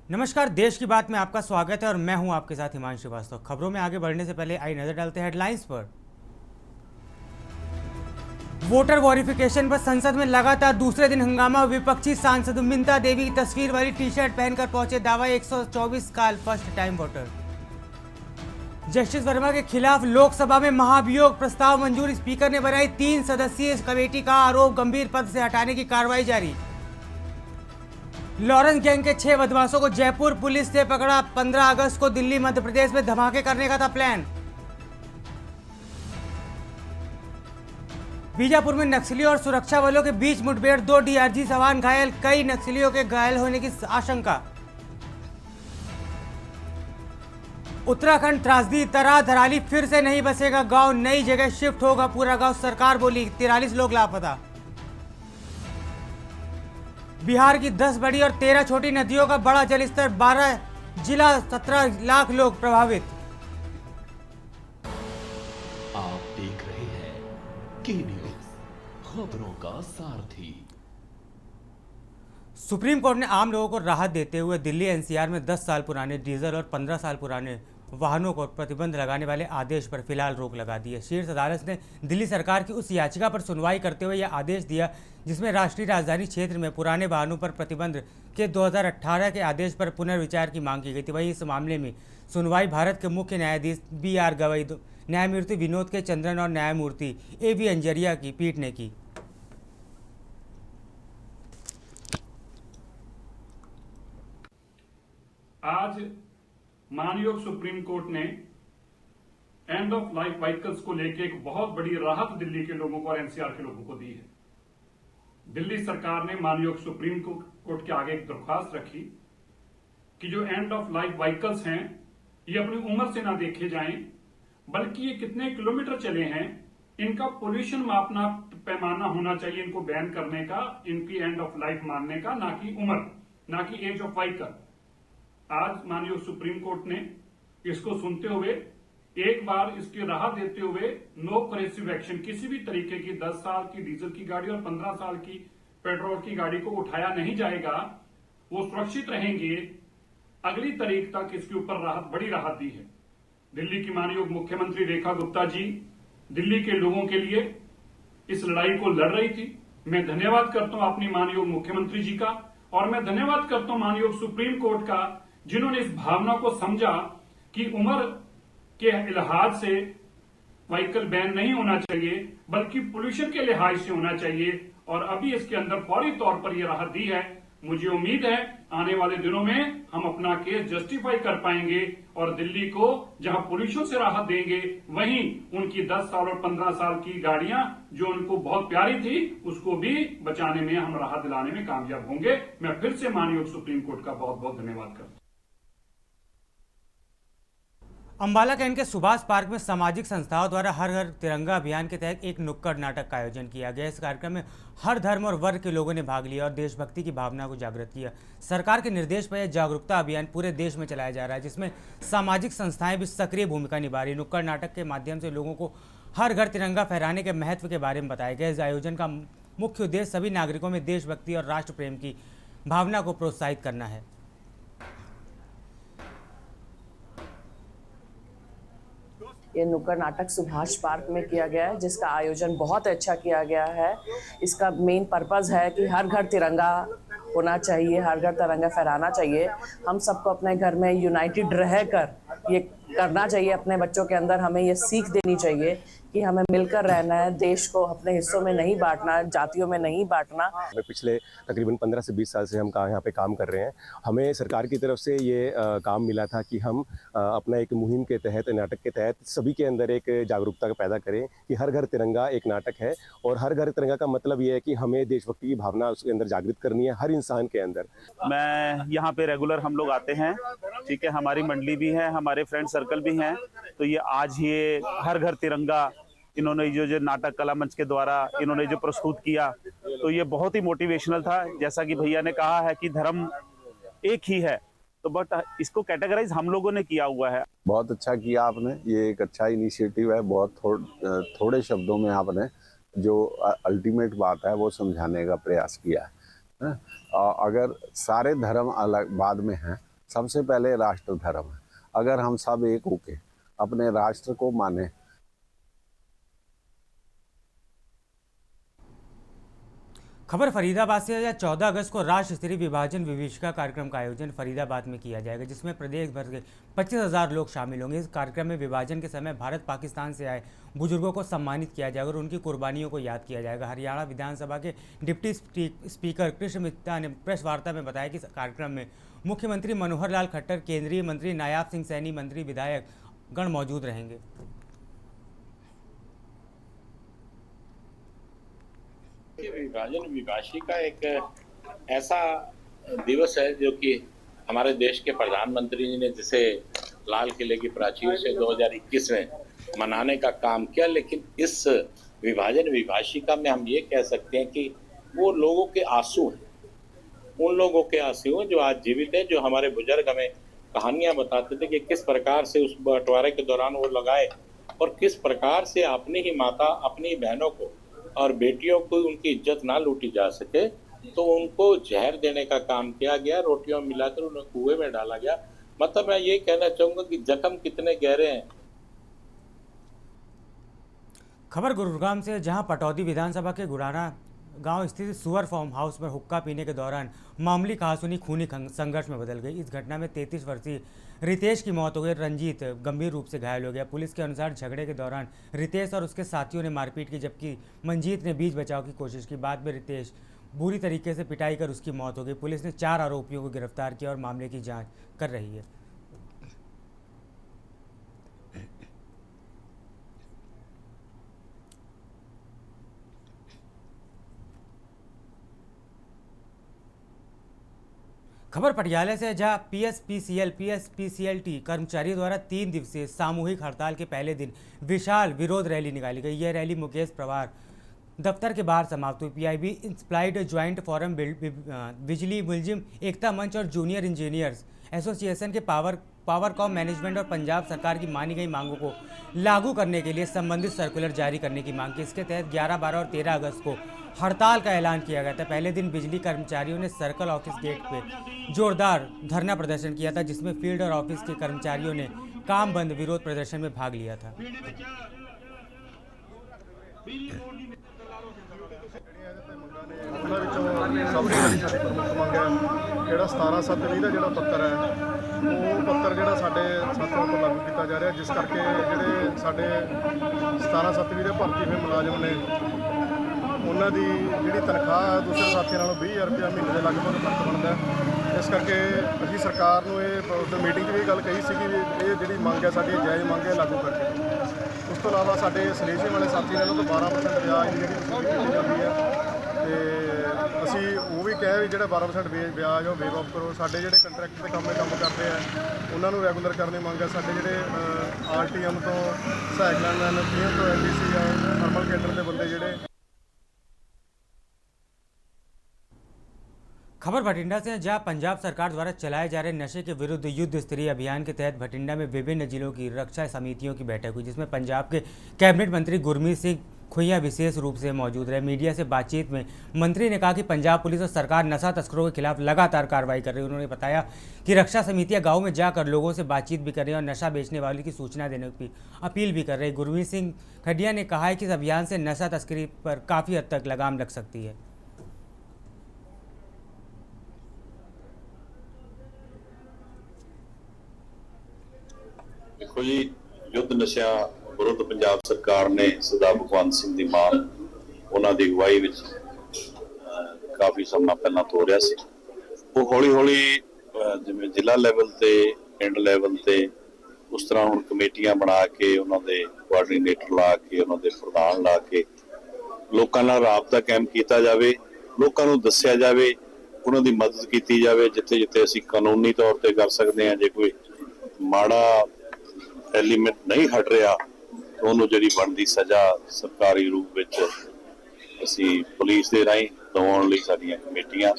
नमस्कार, देश की बात में आपका स्वागत है और मैं हूं आपके साथ हिमांशु श्रीवास्तव। खबरों में आगे बढ़ने से पहले आई नजर डालते हैं हेडलाइंस पर। वोटर वेरिफिकेशन पर संसद में लगातार दूसरे दिन हंगामा। विपक्षी सांसद मिंता देवी की तस्वीर वाली टी शर्ट पहनकर पहुंचे। दावा 124 काल first time voter. Justice Verma के खिलाफ लोकसभा में महाभियोग प्रस्ताव मंजूर। स्पीकर ने बनाई 3 सदस्यीय कमेटी का। आरोप गंभीर पद से हटाने की कार्रवाई जारी। लॉरेंस गैंग के 6 बदमाशों को जयपुर पुलिस ने पकड़ा। 15 अगस्त को दिल्ली मध्य प्रदेश में धमाके करने का था प्लान। बीजापुर में नक्सलियों और सुरक्षा बलों के बीच मुठभेड़। 2 डीआरजी जवान घायल। कई नक्सलियों के घायल होने की आशंका। उत्तराखंड त्रासदी तरा धराली फिर से नहीं बसेगा गांव। नई जगह शिफ्ट होगा पूरा गांव। सरकार बोली 43 लोग लापता। बिहार की 10 बड़ी और 13 छोटी नदियों का बड़ा जलस्तर। 12 जिला 17 लाख लोग प्रभावित। आप देख रहे हैं के न्यूज, खबरों का सारथी। सुप्रीम कोर्ट ने आम लोगों को राहत देते हुए दिल्ली एनसीआर में 10 साल पुराने डीजल और 15 साल पुराने वाहनों को प्रतिबंध लगाने वाले आदेश पर फिलहाल रोक लगा दी है। शीर्ष अदालत ने दिल्ली सरकार की उस याचिका पर सुनवाई करते हुए यह आदेश दिया जिसमें राष्ट्रीय राजधानी क्षेत्र में पुराने वाहनों पर प्रतिबंध के 2018 के आदेश पर पुनर्विचार की मांग की गई थी। वहीं इस मामले में सुनवाई भारत के मुख्य न्यायाधीश BR गवई, न्यायमूर्ति विनोद के चंद्रन और न्यायमूर्ति AV अंजरिया की पीठ ने की। आज मानयोग सुप्रीम कोर्ट ने एंड ऑफ लाइफ व्हीकल्स को लेकर एक बहुत बड़ी राहत दिल्ली के लोगों को और एनसीआर के लोगों को दी है। दिल्ली सरकार ने मानयोग सुप्रीम कोर्ट के आगे एक दरख्वास्त रखी कि जो एंड ऑफ लाइफ व्हीकल्स हैं ये अपनी उम्र से ना देखे जाएं, बल्कि ये कितने किलोमीटर चले हैं इनका पोल्यूशन मापना पैमाना होना चाहिए, इनको बैन करने का, इनकी एंड ऑफ लाइफ मानने का, ना कि उम्र, ना कि एज ऑफ व्हीकल। आज माननीय सुप्रीम कोर्ट ने इसको सुनते हुए एक बार इसकी राहत देते हुए नो करेसिव एक्शन, किसी भी तरीके की 10 साल की डीजल की गाड़ी और 15 साल की पेट्रोल की गाड़ी को उठाया नहीं जाएगा, वो सुरक्षित रहेंगे, अगली तारीख तक इसके ऊपर बड़ी राहत दी है। दिल्ली की माननीय मुख्यमंत्री रेखा गुप्ता जी दिल्ली के लोगों के लिए इस लड़ाई को लड़ रही थी। मैं धन्यवाद करता हूं अपनी माननीय मुख्यमंत्री जी का, और मैं धन्यवाद करता हूं माननीय सुप्रीम कोर्ट का जिन्होंने इस भावना को समझा कि उम्र के लिहाज से व्हीकल बैन नहीं होना चाहिए बल्कि पोल्यूशन के लिहाज से होना चाहिए, और अभी इसके अंदर फौरी तौर पर यह राहत दी है। मुझे उम्मीद है आने वाले दिनों में हम अपना केस जस्टिफाई कर पाएंगे और दिल्ली को जहां पोल्यूशन से राहत देंगे वहीं उनकी 10 साल और 15 साल की गाड़ियां जो उनको बहुत प्यारी थी उसको भी बचाने में हम राहत दिलाने में कामयाब होंगे। मैं फिर से माननीय सुप्रीम कोर्ट का बहुत बहुत धन्यवाद करता हूं। अंबाला कैंट के सुभाष पार्क में सामाजिक संस्थाओं द्वारा हर घर तिरंगा अभियान के तहत एक नुक्कड़ नाटक का आयोजन किया गया। इस कार्यक्रम में हर धर्म और वर्ग के लोगों ने भाग लिया और देशभक्ति की भावना को जागृत किया। सरकार के निर्देश पर यह जागरूकता अभियान पूरे देश में चलाया जा रहा है जिसमें सामाजिक संस्थाएं भी सक्रिय भूमिका निभा रही। नुक्कड़ नाटक के माध्यम से लोगों को हर घर तिरंगा फहराने के महत्व के बारे में बताया गया। इस आयोजन का मुख्य उद्देश्य सभी नागरिकों में देशभक्ति और राष्ट्र प्रेम की भावना को प्रोत्साहित करना है। ये नुक्कड़ नाटक सुभाष पार्क में किया गया है जिसका आयोजन बहुत अच्छा किया गया है। इसका मेन पर्पस है कि हर घर तिरंगा होना चाहिए, हर घर तिरंगा फहराना चाहिए। हम सबको अपने घर में यूनाइटेड रहकर ये करना चाहिए। अपने बच्चों के अंदर हमें ये सीख देनी चाहिए कि हमें मिलकर रहना है, देश को अपने हिस्सों में नहीं बांटना, जातियों में नहीं बांटना। पिछले तकरीबन 15 से 20 साल से हम यहाँ पे काम कर रहे हैं। हमें सरकार की तरफ से ये काम मिला था कि हम अपना एक मुहिम के तहत, नाटक के तहत सभी के अंदर एक जागरूकता पैदा करें कि हर घर तिरंगा एक नाटक है, और हर घर तिरंगा का मतलब ये है कि हमें देशभक्ति की भावना उसके अंदर जागृत करनी है हर इंसान के अंदर। मैं यहाँ पे रेगुलर हम लोग आते हैं, ठीक है, हमारी मंडली भी है, हमारे फ्रेंड सर्कल भी हैं। तो ये आज ये हर घर तिरंगा इन्होंने जो नाटक कला मंच के द्वारा इन्होंने जो प्रस्तुत किया, तो ये बहुत ही मोटिवेशनल था। जैसा कि भैया ने कहा है कि धर्म एक ही है, तो बट इसको कैटेगराइज हम लोगों ने किया हुआ है। बहुत अच्छा किया आपने, ये एक अच्छा इनिशिएटिव है। बहुत थोड़े शब्दों में आपने जो अल्टीमेट बात है वो समझाने का प्रयास किया है। अगर सारे धर्म अलग बाद में हैं सबसे पहले राष्ट्र धर्म है। अगर हम सब एक होके अपने राष्ट्र को माने। खबर फरीदाबाद से है। 14 अगस्त को राष्ट्र स्तरीय विभाजन विभीषिका कार्यक्रम का आयोजन फरीदाबाद में किया जाएगा, जिसमें प्रदेश भर के 25,000 लोग शामिल होंगे। इस कार्यक्रम में विभाजन के समय भारत पाकिस्तान से आए बुजुर्गों को सम्मानित किया जाएगा और उनकी कुर्बानियों को याद किया जाएगा। हरियाणा विधानसभा के डिप्टी स्पीकर कृष्ण मित्ता ने प्रेस वार्ता में बताया कि कार्यक्रम में मुख्यमंत्री मनोहर लाल खट्टर, केंद्रीय मंत्री नायाब सिंह सैनी, मंत्री विधायक गण मौजूद रहेंगे। विभाजन विभाषिका एक ऐसा दिवस है जो कि हमारे देश के प्रधानमंत्री जी ने जिसे लाल किले की प्राचीर से 2021 में मनाने का काम किया, लेकिन इस विभाजन विभाषिका में हम ये कह सकते हैं कि वो लोगों के आंसू हैं, उन लोगों के आंसू हैं जो आज जीवित हैं, जो हमारे बुजुर्ग हमें कहानियां बताते थे कि किस प्रकार से उस बंटवारे के दौरान वो लगाए और किस प्रकार से अपनी ही माता, अपनी बहनों को और बेटियों को उनकी इज्जत ना लूटी जा सके तो उनको जहर देने का काम किया गया, रोटियों में मिलाकर उन्हें कुएं में डाला गया। मतलब मैं ये कहना चाहूंगा कि जख्म कितने गहरे हैं। खबर गुरुग्राम से, जहां पटौदी विधानसभा के गुराना गांव स्थित सुअर फार्म हाउस में हुक्का पीने के दौरान मामूली कहासुनी खूनी संघर्ष में बदल गई। इस घटना में 33 वर्षीय रितेश की मौत हो गई। रंजीत गंभीर रूप से घायल हो गया। पुलिस के अनुसार झगड़े के दौरान रितेश और उसके साथियों ने मारपीट की, जबकि मंजीत ने बीच बचाव की कोशिश की। बाद में रितेश बुरी तरीके से पिटाई कर उसकी मौत हो गई। पुलिस ने 4 आरोपियों को गिरफ्तार किया और मामले की जाँच कर रही है। खबर पटियाला से, जहां पीएसपीसीएल-पीएसपीसीएलटी कर्मचारियों द्वारा 3 दिवसीय सामूहिक हड़ताल के पहले दिन विशाल विरोध रैली निकाली गई। यह रैली मुकेश प्रवार दफ्तर के बाहर समाप्त हुई। पीआईबी इंस्प्लाइड ज्वाइंट फोरम, बिजली मुलजिम एकता मंच और जूनियर इंजीनियर्स एसोसिएशन के पावरकॉम मैनेजमेंट और पंजाब सरकार की मानी गई मांगों को लागू करने के लिए संबंधित सर्कुलर जारी करने की मांग की। इसके तहत 11, 12 और 13 अगस्त को हड़ताल का ऐलान किया गया था। पहले दिन बिजली कर्मचारियों ने सर्कल ऑफिस गेट पे जोरदार धरना प्रदर्शन किया था, जिसमें फील्ड और ऑफिस के कर्मचारियों ने काम बंद विरोध प्रदर्शन में भाग लिया था। ਸਭ ਤੋਂ ਵੱਡੀ ਸਾਡੀ ਪ੍ਰਮੁੱਖ ਮੰਗ ਹੈ ਜਿਹੜਾ 17/7/20 ਦਾ ਜਿਹੜਾ ਪੱਤਰ ਹੈ ਉਹ ਪੱਤਰ ਜਿਹੜਾ ਸਾਡੇ ਸਾਥੀਆਂ ਤੋਂ ਲਾਗੂ ਕੀਤਾ ਜਾ ਰਿਹਾ, ਜਿਸ ਕਰਕੇ ਜਿਹੜੇ ਸਾਡੇ 17/7/20 ਦੇ ਭਰਤੀ ਹੋਏ ਮੁਲਾਜ਼ਮ ਨੇ ਉਹਨਾਂ ਦੀ ਜਿਹੜੀ ਤਨਖਾਹ ਹੈ ਦੂਸਰੇ ਸਾਥੀਆਂ ਨਾਲੋਂ 20,000 ਰੁਪਇਆ ਮਹੀਨੇ ਦੇ ਲਗਭਗ ਫਰਕ ਬਣਦਾ ਹੈ। ਇਸ ਕਰਕੇ ਅਸੀਂ ਸਰਕਾਰ ਨੂੰ ਇਹ ਮੀਟਿੰਗ 'ਚ ਵੀ ਇਹ ਗੱਲ ਕਹੀ ਸੀਗੀ ਵੀ ਇਹ ਜਿਹੜੀ ਮੰਗ ਹੈ ਸਾਡੀ ਜਾਇਜ਼ ਮੰਗ ਹੈ, ਲਾਗੂ ਕਰਕੇ। ਉਸ ਤੋਂ ਇਲਾਵਾ ਸਾਡੇ ਸਲੇਸ਼ੇ ਵਾਲੇ ਸਾਥੀ ਨੇ ਉਹਨਾਂ ਤੋਂ 12% ਵਿਆਜ ਦੀ ਜਿਹੜੀ ਵਸੂਲੀ ਕੀਤੀ ਜਾਂਦੀ ਹੈ ਤੇ ਅਸੀਂ ਉਹ ਵੀ ਕਹੇ ਵੀ ਜਿਹੜਾ 12% ਵਿਆਜ ਉਹ ਵੇਵ ਆਫ ਕਰੋ। ਸਾਡੇ ਜਿਹੜੇ ਕੰਟਰੈਕਟ ਦੇ ਕੰਮ ਕਰਦੇ ਆ ਉਹਨਾਂ ਨੂੰ ਰੈਗੂਲਰ ਕਰਨ ਦੀ ਮੰਗ ਹੈ। ਸਾਡੇ ਜਿਹੜੇ ਆਰਟੀਐਮ ਤੋਂ ਸਹਾਇਕ ਲਾਈਨਮੈਨ, ਪੀਐਮ ਤੋਂ ਐਲਡੀਸੀ ਆ, ਥਰਮਲ ਕੇਂਦਰ ਦੇ ਬੰਦੇ ਜਿਹੜੇ। खबर भटिंडा से, जहां पंजाब सरकार द्वारा चलाए जा रहे नशे के विरुद्ध युद्ध स्तरीय अभियान के तहत भटिंडा में विभिन्न जिलों की रक्षा समितियों की बैठक हुई, जिसमें पंजाब के कैबिनेट मंत्री गुरमीत सिंह खुइया विशेष रूप से मौजूद रहे। मीडिया से बातचीत में मंत्री ने कहा कि पंजाब पुलिस और सरकार नशा तस्करों के खिलाफ लगातार कार्रवाई कर रही है। उन्होंने बताया कि रक्षा समितियां गाँव में जाकर लोगों से बातचीत भी कर रही हैं और नशा बेचने वालों की सूचना देने की अपील भी कर रही है। गुरमीत सिंह खडिया ने कहा है कि इस अभियान से नशा तस्करी पर काफ़ी हद तक लगाम लग सकती है। देखो जी, युद्ध नशा विरुद्ध पंजाब सरकार ने सरदार भगवंत सिंह दी मां उन्हां दी अगवाई विच काफ़ी समा पहला तो रहा सी। वो हौली हौली जिवें जिला लैवल ते पिंड लैवल ते उस तरह हुण कमेटियां बना के उन्हां दे कोआर्डीनेटर ला के उन्हां दे प्रधान ला के लोकां नाल राबता कायम कीता जावे, लोकां नूं दस्सिया जावे, उन्हां दी मदद कीती जावे जिथे जिथे असीं कानूनी तौर ते कर सकदे हां। जे कोई माड़ा एलीमेंट नहीं हट रहा तो उन्होंने जिहड़ी बनदी सज़ा सरकारी रूप विच असीं पुलिस दे राहीं दवाउण लई साडीआं कमेटियां।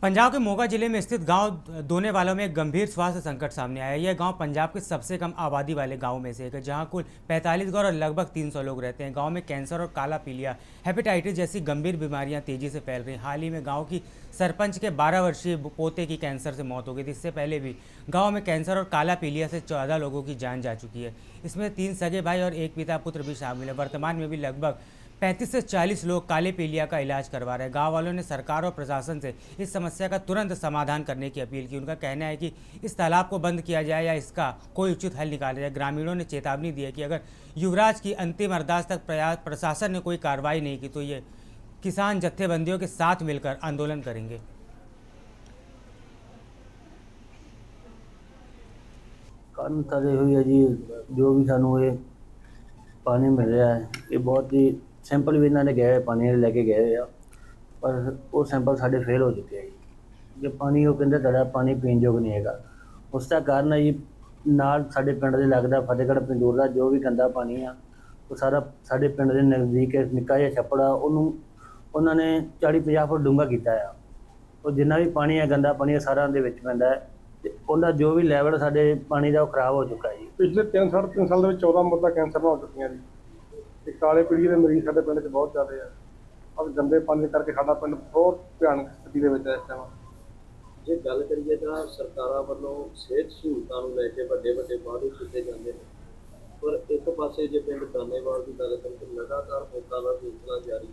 पंजाब के मोगा जिले में स्थित गांव दोनेवाला में एक गंभीर स्वास्थ्य संकट सामने आया है। यह गांव पंजाब के सबसे कम आबादी वाले गांवों में से एक है, जहां कुल 45 गांव और लगभग 300 लोग रहते हैं। गांव में कैंसर और काला पीलिया, हेपेटाइटिस जैसी गंभीर बीमारियां तेजी से फैल रही हैं। हाल ही में गांव की सरपंच के 12 वर्षीय पोते की कैंसर से मौत हो गई थी। इससे पहले भी गाँव में कैंसर और काला पीलिया से 14 लोगों की जान जा चुकी है। इसमें 3 सगे भाई और एक पिता पुत्र भी शामिल है। वर्तमान में भी लगभग 35 से 40 लोग काले पीलिया का इलाज करवा रहे हैं। गांव वालों ने सरकार और प्रशासन से इस समस्या का तुरंत समाधान करने की अपील की। उनका कहना है कि इस तालाब को बंद किया जाए या इसका कोई उचित हल निकाला जाए। ग्रामीणों ने चेतावनी दी है कि अगर युवराज की अंतिम अरदास तक प्रशासन ने कोई कार्रवाई नहीं की तो ये किसान जत्थेबंदियों के साथ मिलकर आंदोलन करेंगे। कारण तरे हुई है जी, जो भी सानू ये पानी मिल रहा है ये बहुत ही सैंपल भी इन्होंने गए पानी लेके गए आ, पर वो सैंपल साढ़े फेल हो चुके हैं जी। जो पानी वो कहते तड़ा पानी पीण योग नहीं है। उसका कारण है जी नाल साढ़े पिंड दे लगदा फतेहगढ़ पंजूर का जो भी गंदा पानी आ वो सारा साढ़े पिंड के नज़दीक निक्का जिहा छप्पड़ आ, उन्होंने 40-50 फुट डूंगा किया है। तो जिन्ना भी पानी है गंदा पानी सारा दे विच पैंदा है ते उहदा जो भी लैवल साढ़े पानी का खराब हो चुका है जी। पिछले 3 साल ਦੇ 14 ਮੌਤਾਂ ਕੈਂਸਰ ਨਾਲ ਹੋ ਚੁੱਕੀਆਂ ਜੀ। ਤੇ ਕਾਲੇ ਪੀਲੀਏ ਦੇ ਮਰੀਜ਼ ਸਾਡੇ ਪਿੰਡ 'ਚ ਬਹੁਤ ਜ਼ਿਆਦਾ ਆ। ਔਰ ਗੰਦੇ ਪਾਣੀ ਕਰਕੇ ਸਾਡਾ ਪਿੰਡ ਬਹੁਤ ਭਿਆਨਕ ਸਥਿਤੀ ਦੇ ਵਿੱਚ ਹੈ ਇਸ ਟਾਈਮ। ਜੇ ਗੱਲ ਕਰੀਏ ਤਾਂ ਸਰਕਾਰਾਂ ਵੱਲੋਂ ਸਿਹਤ ਸਹੂਲਤਾਂ ਨੂੰ ਲੈ ਕੇ ਵੱਡੇ ਵਾਅਦੇ ਕੀਤੇ ਜਾਂਦੇ ਨੇ, ਪਰ ਇੱਕ ਪਾਸੇ ਜੇ ਪਿੰਡ ਦਾਨੇਵਾਲ ਦੀ ਗੱਲ ਕਰੀਏ ਤਾਂ ਲਗਾਤਾਰ ਮੌਤਾਂ ਦਾ ਸਿਲਸਿਲਾ ਜਾਰੀ ਹੈ।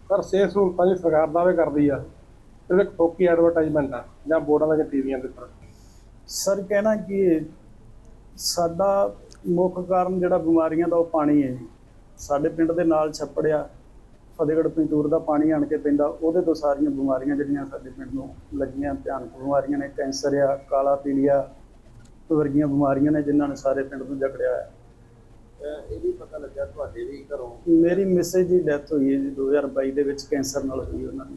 ਪਰ ਸਿਹਤ ਸਹੂਲਤਾਂ ਦੀ ਸਰਕਾਰ ਦਾਅਵੇ ਕਰਦੀ ਆ, ਤੇ ਇੱਕ ਠੋਕੀ ਐਡਵਰਟਾਈਜ਼ਮੈਂਟ ਆ ਜਾਂ ਬੋਰਡਾਂ ਜਾਂ ਟੀਵੀਆਂ ਦੇ ਉੱਪਰ। ਸਰ ਕਹਿਣਾ ਕਿ ਸਾਡਾ ਮੁੱਖ ਕਾਰਨ ਜਿਹੜਾ ਬਿਮਾਰੀਆਂ ਦਾ ਉਹ ਪਾਣੀ ਹੈ। ਸਾਡੇ ਪਿੰਡ ਦੇ ਨਾਲ ਛੱਪੜਿਆ ਫਤਿਹਗੜ੍ਹ ਪੰਜੂਰ ਦਾ ਪਾਣੀ ਆਣ ਕੇ ਪੈਂਦਾ, ਉਹਦੇ ਤੋਂ ਸਾਰੀਆਂ ਬਿਮਾਰੀਆਂ ਜਿਹੜੀਆਂ ਸਾਡੇ ਪਿੰਡ ਨੂੰ ਲੱਗੀਆਂ ਭਿਆਨਕ ਬਿਮਾਰੀਆਂ ਨੇ, ਕੈਂਸਰ ਆ, ਕਾਲਾ ਪੀਲੀਆ ਵਰਗੀਆਂ ਬਿਮਾਰੀਆਂ ਨੇ ਜਿਨ੍ਹਾਂ ਨੇ ਸਾਰੇ ਪਿੰਡ ਨੂੰ ਜਕੜਿਆ ਹੈ। ਇਹ ਵੀ ਪਤਾ ਲੱਗਾ ਤੁਹਾਡੇ ਵੀ ਘਰੋਂ ਮੇਰੀ ਮਿਸੇਜ ਦੀ ਡੈਥ ਹੋਈ ਹੈ ਜੀ 2022 ਦੇ ਵਿੱਚ ਕੈਂਸਰ ਨਾਲ ਹੋਈ ਉਹਨਾਂ ਦੀ।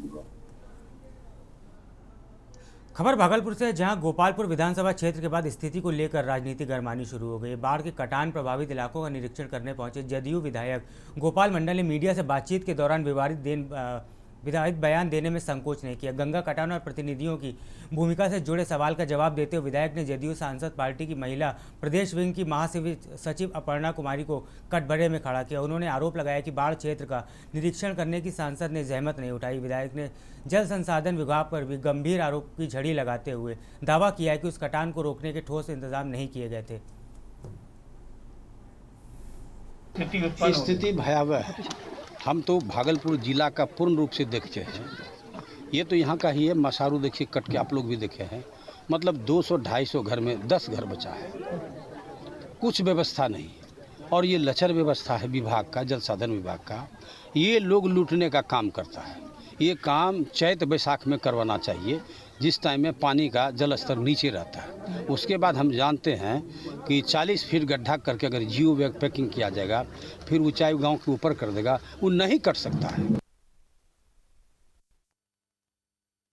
खबर भागलपुर से, जहां गोपालपुर विधानसभा क्षेत्र के बाद स्थिति को लेकर राजनीति गरमानी शुरू हो गई। बाढ़ के कटान प्रभावित इलाकों का निरीक्षण करने पहुंचे जदयू विधायक गोपाल मंडल ने मीडिया से बातचीत के दौरान विवादित बयान देने में संकोच नहीं किया। गंगा कटान और प्रतिनिधियों की भूमिका से जुड़े सवाल का जवाब देते हुए विधायक ने जदयू सांसद पार्टी की महिला प्रदेश विंग की महासचिव अपर्णा कुमारी को कटघरे में खड़ा किया। उन्होंने आरोप लगाया कि बाढ़ क्षेत्र का निरीक्षण करने की सांसद ने जहमत नहीं उठाई। विधायक ने जल संसाधन विभाग पर भी गंभीर आरोप की झड़ी लगाते हुए दावा किया कि उस कटान को रोकने के ठोस इंतजाम नहीं किए गए थे। स्थिति भयावह है। हम तो भागलपुर जिला का पूर्ण रूप से देखते हैं। ये तो यहाँ का ही है। मसारू देखिए कट के आप लोग भी देखे हैं। मतलब 200-250 घर में 10 घर बचा है, कुछ व्यवस्था नहीं। और ये लचर व्यवस्था है विभाग का, जल साधन विभाग का। ये लोग लूटने का काम करता है। ये काम चैत बैसाख में करवाना चाहिए, जिस टाइम में पानी का जल स्तर नीचे रहता है। उसके बाद हम जानते हैं कि 40 फीट गड्ढा करके अगर जियो बैग पैकिंग किया जाएगा, फिर ऊंचाई गांव के ऊपर कर देगा, वो नहीं कट सकता है।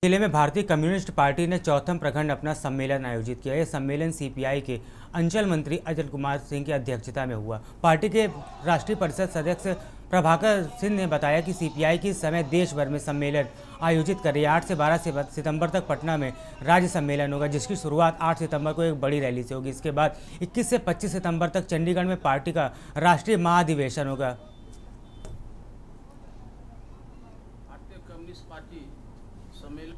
जिले में भारतीय कम्युनिस्ट पार्टी ने चौथम प्रखंड अपना सम्मेलन आयोजित किया। यह सम्मेलन सीपीआई के अंचल मंत्री अजय कुमार सिंह की अध्यक्षता में हुआ। पार्टी के राष्ट्रीय परिषद सदस्य प्रभाकर सिंह ने बताया कि सीपीआई की इस समय देश भर में सम्मेलन आयोजित कर रही है। 8 से 12 सितंबर तक पटना में राज्य सम्मेलन होगा, जिसकी शुरुआत 8 सितंबर को एक बड़ी रैली से होगी। इसके बाद 21 से 25 सितंबर तक चंडीगढ़ में पार्टी का राष्ट्रीय महाधिवेशन होगा। भारतीय कम्युनिस्ट पार्टी सम्मेलन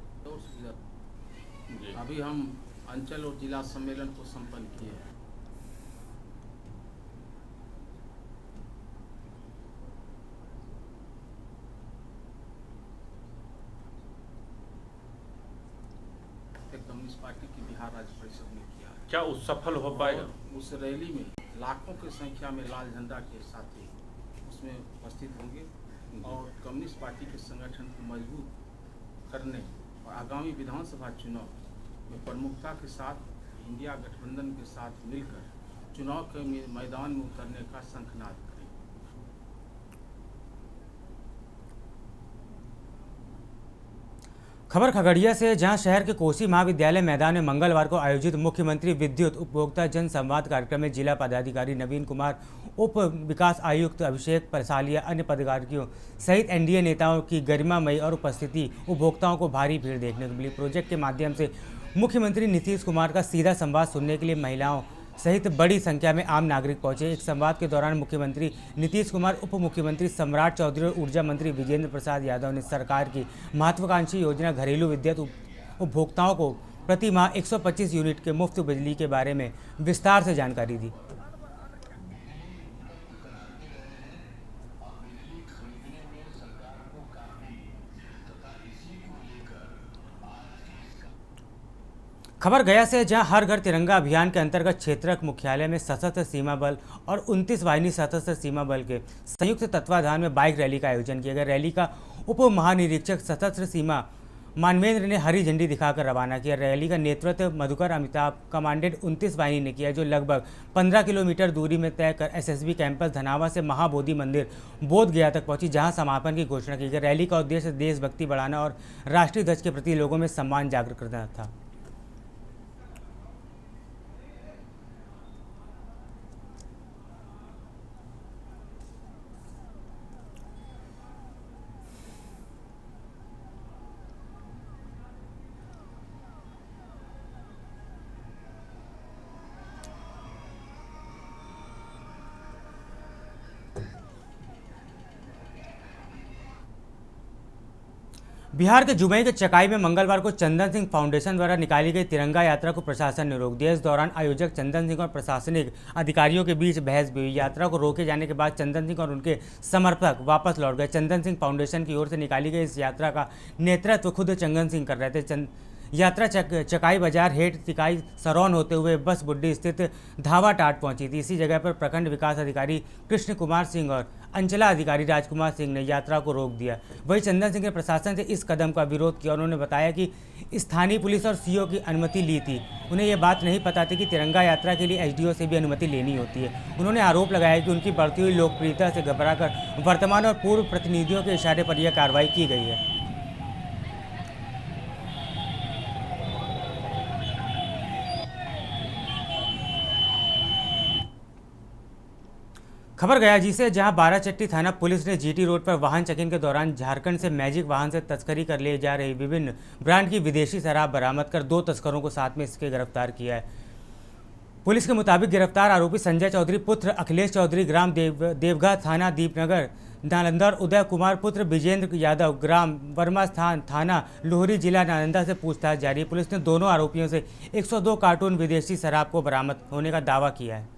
अभी हम अंचल और जिला सम्मेलन को संपन्न किए हैं। कम्युनिस्ट पार्टी की बिहार राज्य परिषद ने किया है। क्या उस सफल हो पाएगा? उस रैली में लाखों की संख्या में लाल झंडा के साथी उसमें उपस्थित होंगे और कम्युनिस्ट पार्टी के संगठन को मजबूत करने और आगामी विधानसभा चुनाव में प्रमुखता के साथ इंडिया गठबंधन के साथ मिलकर चुनाव के मैदान में उतरने का शंखनाद करें। खबर खगड़िया से, जहां शहर के कोसी महाविद्यालय मैदान में मंगलवार को आयोजित मुख्यमंत्री विद्युत उपभोक्ता जन संवाद कार्यक्रम में जिला पदाधिकारी नवीन कुमार, उप विकास आयुक्त अभिषेक परसालिया, अन्य पदाधिकारियों सहित एनडीए नेताओं की गरिमामयी और उपस्थिति उपभोक्ताओं को भारी भीड़ देखने को मिली। प्रोजेक्ट के माध्यम से मुख्यमंत्री नीतीश कुमार का सीधा संवाद सुनने के लिए महिलाओं सहित बड़ी संख्या में आम नागरिक पहुंचे। एक संवाद के दौरान मुख्यमंत्री नीतीश कुमार, उप मुख्यमंत्री सम्राट चौधरी और ऊर्जा मंत्री विजेंद्र प्रसाद यादव ने सरकार की महत्वाकांक्षी योजना घरेलू विद्युत उपभोक्ताओं को प्रति माह 125 यूनिट के मुफ्त बिजली के बारे में विस्तार से जानकारी दी। खबर गया से, जहां हर घर तिरंगा अभियान के अंतर्गत क्षेत्रक मुख्यालय में सशस्त्र सीमा बल और 29 वाहिनी सशस्त्र सीमा बल के संयुक्त तत्वाधान में बाइक रैली का आयोजन किया गया। रैली का उप महानिरीक्षक सशस्त्र सीमा मानवेंद्र ने हरी झंडी दिखाकर रवाना किया। रैली का नेतृत्व मधुकर अमिताभ कमांडेंट 29 वाहिनी ने किया, जो लगभग 15 किलोमीटर दूरी में तय कर एसएसबी कैंपस धनावा से महाबोधि मंदिर बोध गया तक पहुंची, जहां समापन की घोषणा की गई। रैली का उद्देश्य देशभक्ति बढ़ाना और राष्ट्रीय ध्वज के प्रति लोगों में सम्मान जागृत करना था। बिहार के जुमई के चकाई में मंगलवार को चंदन सिंह फाउंडेशन द्वारा निकाली गई तिरंगा यात्रा को प्रशासन ने रोक दिया। इस दौरान आयोजक चंदन सिंह और प्रशासनिक अधिकारियों के बीच बहस भी हुई। यात्रा को रोके जाने के बाद चंदन सिंह और उनके समर्थक वापस लौट गए। चंदन सिंह फाउंडेशन की ओर से निकाली गई इस यात्रा का नेतृत्व खुद चंदन सिंह कर रहे थे। यात्रा चकाई बाजार हेठ तिकाई सरौन होते हुए बस बुड्डी स्थित धावा टाट पहुंची थी। इसी जगह पर प्रखंड विकास अधिकारी कृष्ण कुमार सिंह और अंचला अधिकारी राजकुमार सिंह ने यात्रा को रोक दिया। वहीं चंदन सिंह ने प्रशासन से इस कदम का विरोध किया। उन्होंने बताया कि स्थानीय पुलिस और सीओ की अनुमति ली थी। उन्हें यह बात नहीं पता थी कि तिरंगा यात्रा के लिए एसडीओ से भी अनुमति लेनी होती है। उन्होंने आरोप लगाया कि उनकी बढ़ती हुई लोकप्रियता से घबराकर वर्तमान और पूर्व प्रतिनिधियों के इशारे पर यह कार्रवाई की गई है। खबर गया जी से, जहां बाराचट्टी थाना पुलिस ने जीटी रोड पर वाहन चेकिंग के दौरान झारखंड से मैजिक वाहन से तस्करी कर ले जा रही विभिन्न ब्रांड की विदेशी शराब बरामद कर 2 तस्करों को साथ में इसके गिरफ्तार किया है। पुलिस के मुताबिक गिरफ्तार आरोपी संजय चौधरी पुत्र अखिलेश चौधरी ग्राम देवगा थाना दीपनगर नालंदा, उदय कुमार पुत्र विजेंद्र यादव ग्राम वर्मा थाना लोहरी जिला नालंदा से पूछताछ जारी है। पुलिस ने दोनों आरोपियों से 102 कार्टून विदेशी शराब को बरामद होने का दावा किया है।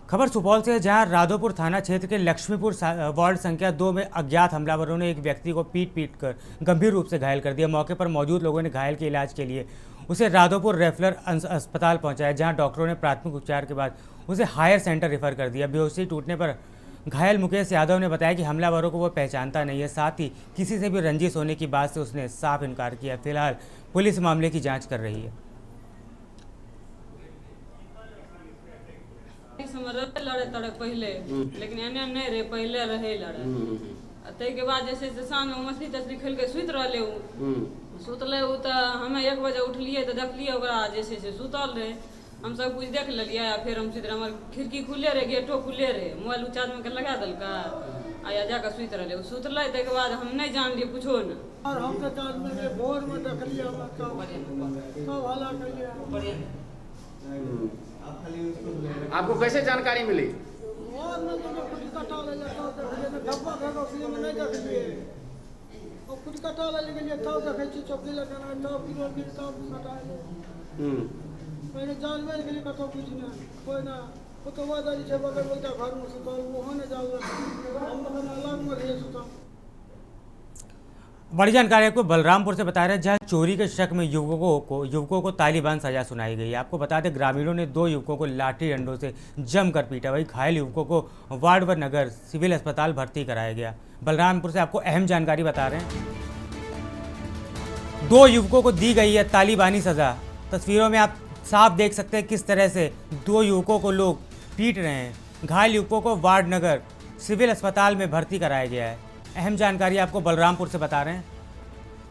खबर सुपौल से, जहां राधोपुर थाना क्षेत्र के लक्ष्मीपुर वार्ड संख्या 2 में अज्ञात हमलावरों ने एक व्यक्ति को पीट कर गंभीर रूप से घायल कर दिया। मौके पर मौजूद लोगों ने घायल के इलाज के लिए उसे राधोपुर रेफरल अस्पताल पहुंचाया, जहां डॉक्टरों ने प्राथमिक उपचार के बाद उसे हायर सेंटर रेफर कर दिया। बेहोशी टूटने पर घायल मुकेश यादव ने बताया कि हमलावरों को वो पहचानता नहीं है, साथ ही किसी से भी रंजिश होने की बात से उसने साफ इनकार किया। फिलहाल पुलिस मामले की जाँच कर रही है। लड़े तड़े पहले, लेकिन एने नहीं रहे, पहले रहे लड़े। तै के बाद जैसे शाम में मछली तछली खेल के सुत रहे, सुतले तो हमें 1 बजे उठलिए तो देखलिए ओकरा जैसे से सुतल रहे। हम सब कुछ देख लिया, फिर हम सीधे हमारे खिड़की खुले रहे, गेटो खुले रहे, मोबाइल चार्ज में लगा दलका आया जाकर सुत रहे। सुतले तै के बाद हम नहीं जान लिए कुछो न। और हम तो चार्ज में भोर में देखलिए सब हला करिए। आपको कैसे जानकारी मिली? बड़ी जानकारी आपको बलरामपुर से बता रहे हैं, जहां चोरी के शक में युवकों को तालिबान सजा सुनाई गई। आपको बता दें, ग्रामीणों ने 2 युवकों को लाठी डंडों से जमकर पीटा। वही घायल युवकों को वार्ड व नगर सिविल अस्पताल भर्ती कराया गया। बलरामपुर से आपको अहम जानकारी बता रहे हैं, 2 युवकों को दी गई है तालिबानी सजा। तस्वीरों में आप साफ देख सकते हैं किस तरह से 2 युवकों को लोग पीट रहे हैं। घायल युवकों को वार्डनगर सिविल अस्पताल में भर्ती कराया गया है। अहम जानकारी आपको बलरामपुर से बता रहे हैं।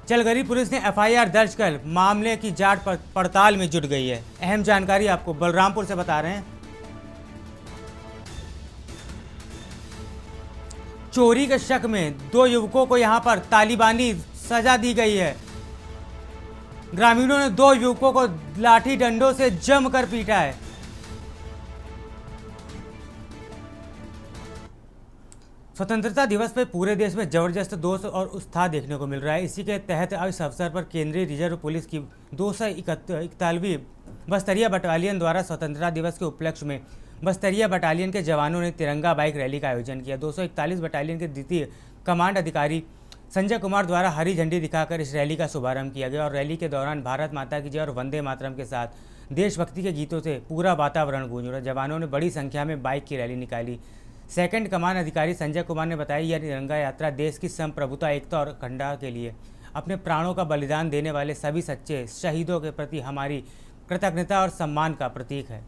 चलगरी पुलिस ने एफआईआर दर्ज कर मामले की जांच पड़ताल में जुट गई है। अहम जानकारी आपको बलरामपुर से बता रहे हैं। चोरी के शक में 2 युवकों को यहां पर तालिबानी सजा दी गई है। ग्रामीणों ने 2 युवकों को लाठी डंडों से जमकर पीटा है। स्वतंत्रता दिवस पर पूरे देश में जबरदस्त जोश और उत्साह देखने को मिल रहा है। इसी के तहत इस अवसर पर केंद्रीय रिजर्व पुलिस की 241वीं बस्तरिया बटालियन द्वारा स्वतंत्रता दिवस के उपलक्ष्य में बस्तरिया बटालियन के जवानों ने तिरंगा बाइक रैली का आयोजन किया। 241 बटालियन के द्वितीय कमांड अधिकारी संजय कुमार द्वारा हरी झंडी दिखाकर इस रैली का शुभारंभ किया गया और रैली के दौरान भारत माता की जय और वंदे मातरम के साथ देशभक्ति के गीतों से पूरा वातावरण गूंज उठा। जवानों ने बड़ी संख्या में बाइक की रैली निकाली। सेकंड कमान अधिकारी संजय कुमार ने बताया यह तिरंगा यात्रा देश की संप्रभुता, एकता और अखंडता के लिए अपने प्राणों का बलिदान देने वाले सभी सच्चे शहीदों के प्रति हमारी कृतज्ञता और सम्मान का प्रतीक है।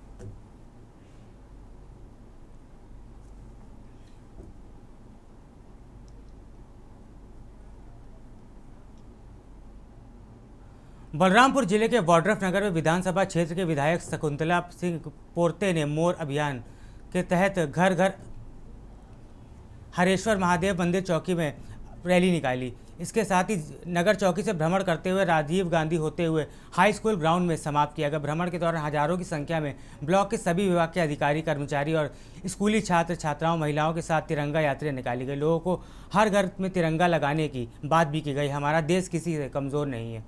बलरामपुर जिले के वाड्रफ नगर में विधानसभा क्षेत्र के विधायक शकुंतला सिंह पोर्ते ने मोर अभियान के तहत घर घर हरेश्वर महादेव मंदिर चौकी में रैली निकाली। इसके साथ ही नगर चौकी से भ्रमण करते हुए राजीव गांधी होते हुए हाई स्कूल ग्राउंड में समाप्त किया गया। भ्रमण के दौरान हजारों की संख्या में ब्लॉक के सभी विभाग के अधिकारी, कर्मचारी और स्कूली छात्र छात्राओं, महिलाओं के साथ तिरंगा यात्रा निकाली गई। लोगों को हर घर में तिरंगा लगाने की बात भी की गई। हमारा देश किसी से कमज़ोर नहीं है।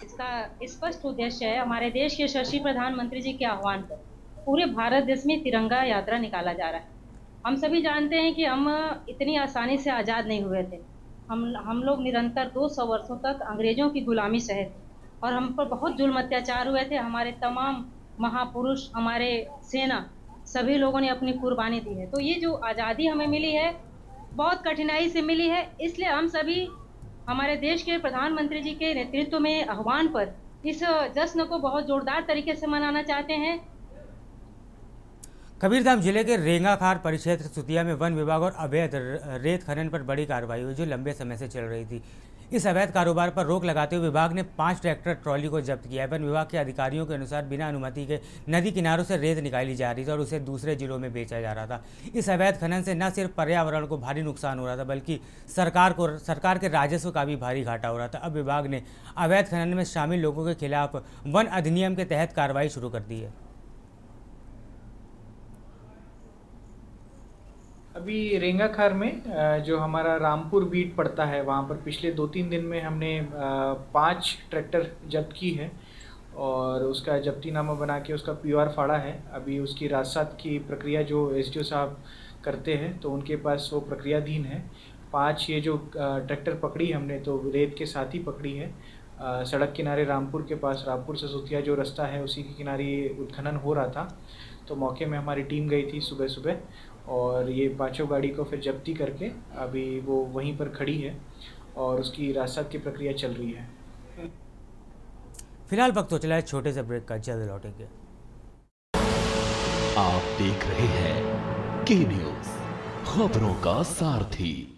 इसका स्पष्ट उद्देश्य है हमारे देश के यशस्वी प्रधानमंत्री जी के आह्वान पर पूरे भारत देश में तिरंगा यात्रा निकाला जा रहा है। हम सभी जानते हैं कि हम इतनी आसानी से आज़ाद नहीं हुए थे। हम लोग निरंतर 200 वर्षों तक अंग्रेज़ों की गुलामी सहे थे और हम पर बहुत जुल्म अत्याचार हुए थे। हमारे तमाम महापुरुष, हमारे सेना, सभी लोगों ने अपनी कुर्बानी दी है। तो ये जो आज़ादी हमें मिली है बहुत कठिनाई से मिली है। इसलिए हम सभी हमारे देश के प्रधानमंत्री जी के नेतृत्व में आह्वान पर इस जश्न को बहुत जोरदार तरीके से मनाना चाहते हैं। कबीरधाम जिले के रेंगाखार परिक्षेत्र सुतिया में वन विभाग और अवैध रेत खनन पर बड़ी कार्रवाई हुई जो लंबे समय से चल रही थी। इस अवैध कारोबार पर रोक लगाते हुए विभाग ने 5 ट्रैक्टर ट्रॉली को जब्त किया है। वन विभाग के अधिकारियों के अनुसार बिना अनुमति के नदी किनारों से रेत निकाली जा रही थी और उसे दूसरे जिलों में बेचा जा रहा था। इस अवैध खनन से न सिर्फ पर्यावरण को भारी नुकसान हो रहा था बल्कि सरकार के राजस्व का भी भारी घाटा हो रहा था। अब विभाग ने अवैध खनन में शामिल लोगों के खिलाफ वन अधिनियम के तहत कार्रवाई शुरू कर दी है। अभी रेंगाखार में जो हमारा रामपुर बीट पड़ता है वहाँ पर पिछले 2-3 दिन में हमने 5 ट्रैक्टर जब्त की है और उसका जब्तीनामा बना के उसका पीआर फाड़ा है। अभी उसकी राजसात की प्रक्रिया जो एसडीओ साहब करते हैं तो उनके पास वो प्रक्रियाधीन है। 5 ये जो ट्रैक्टर पकड़ी हमने तो रेत के साथ ही पकड़ी है। सड़क किनारे रामपुर के पास, रामपुर से सुतिया जो रास्ता है उसी के किनारे उत्खनन हो रहा था तो मौके में हमारी टीम गई थी सुबह सुबह और ये 5 गाड़ी को फिर जब्ती करके अभी वो वहीं पर खड़ी है और उसकी राजसात की प्रक्रिया चल रही है। फिलहाल वक्त हो चला है छोटे से ब्रेक का, जल्द लौटेंगे। आप देख रहे हैं के न्यूज़, खबरों का सारथी।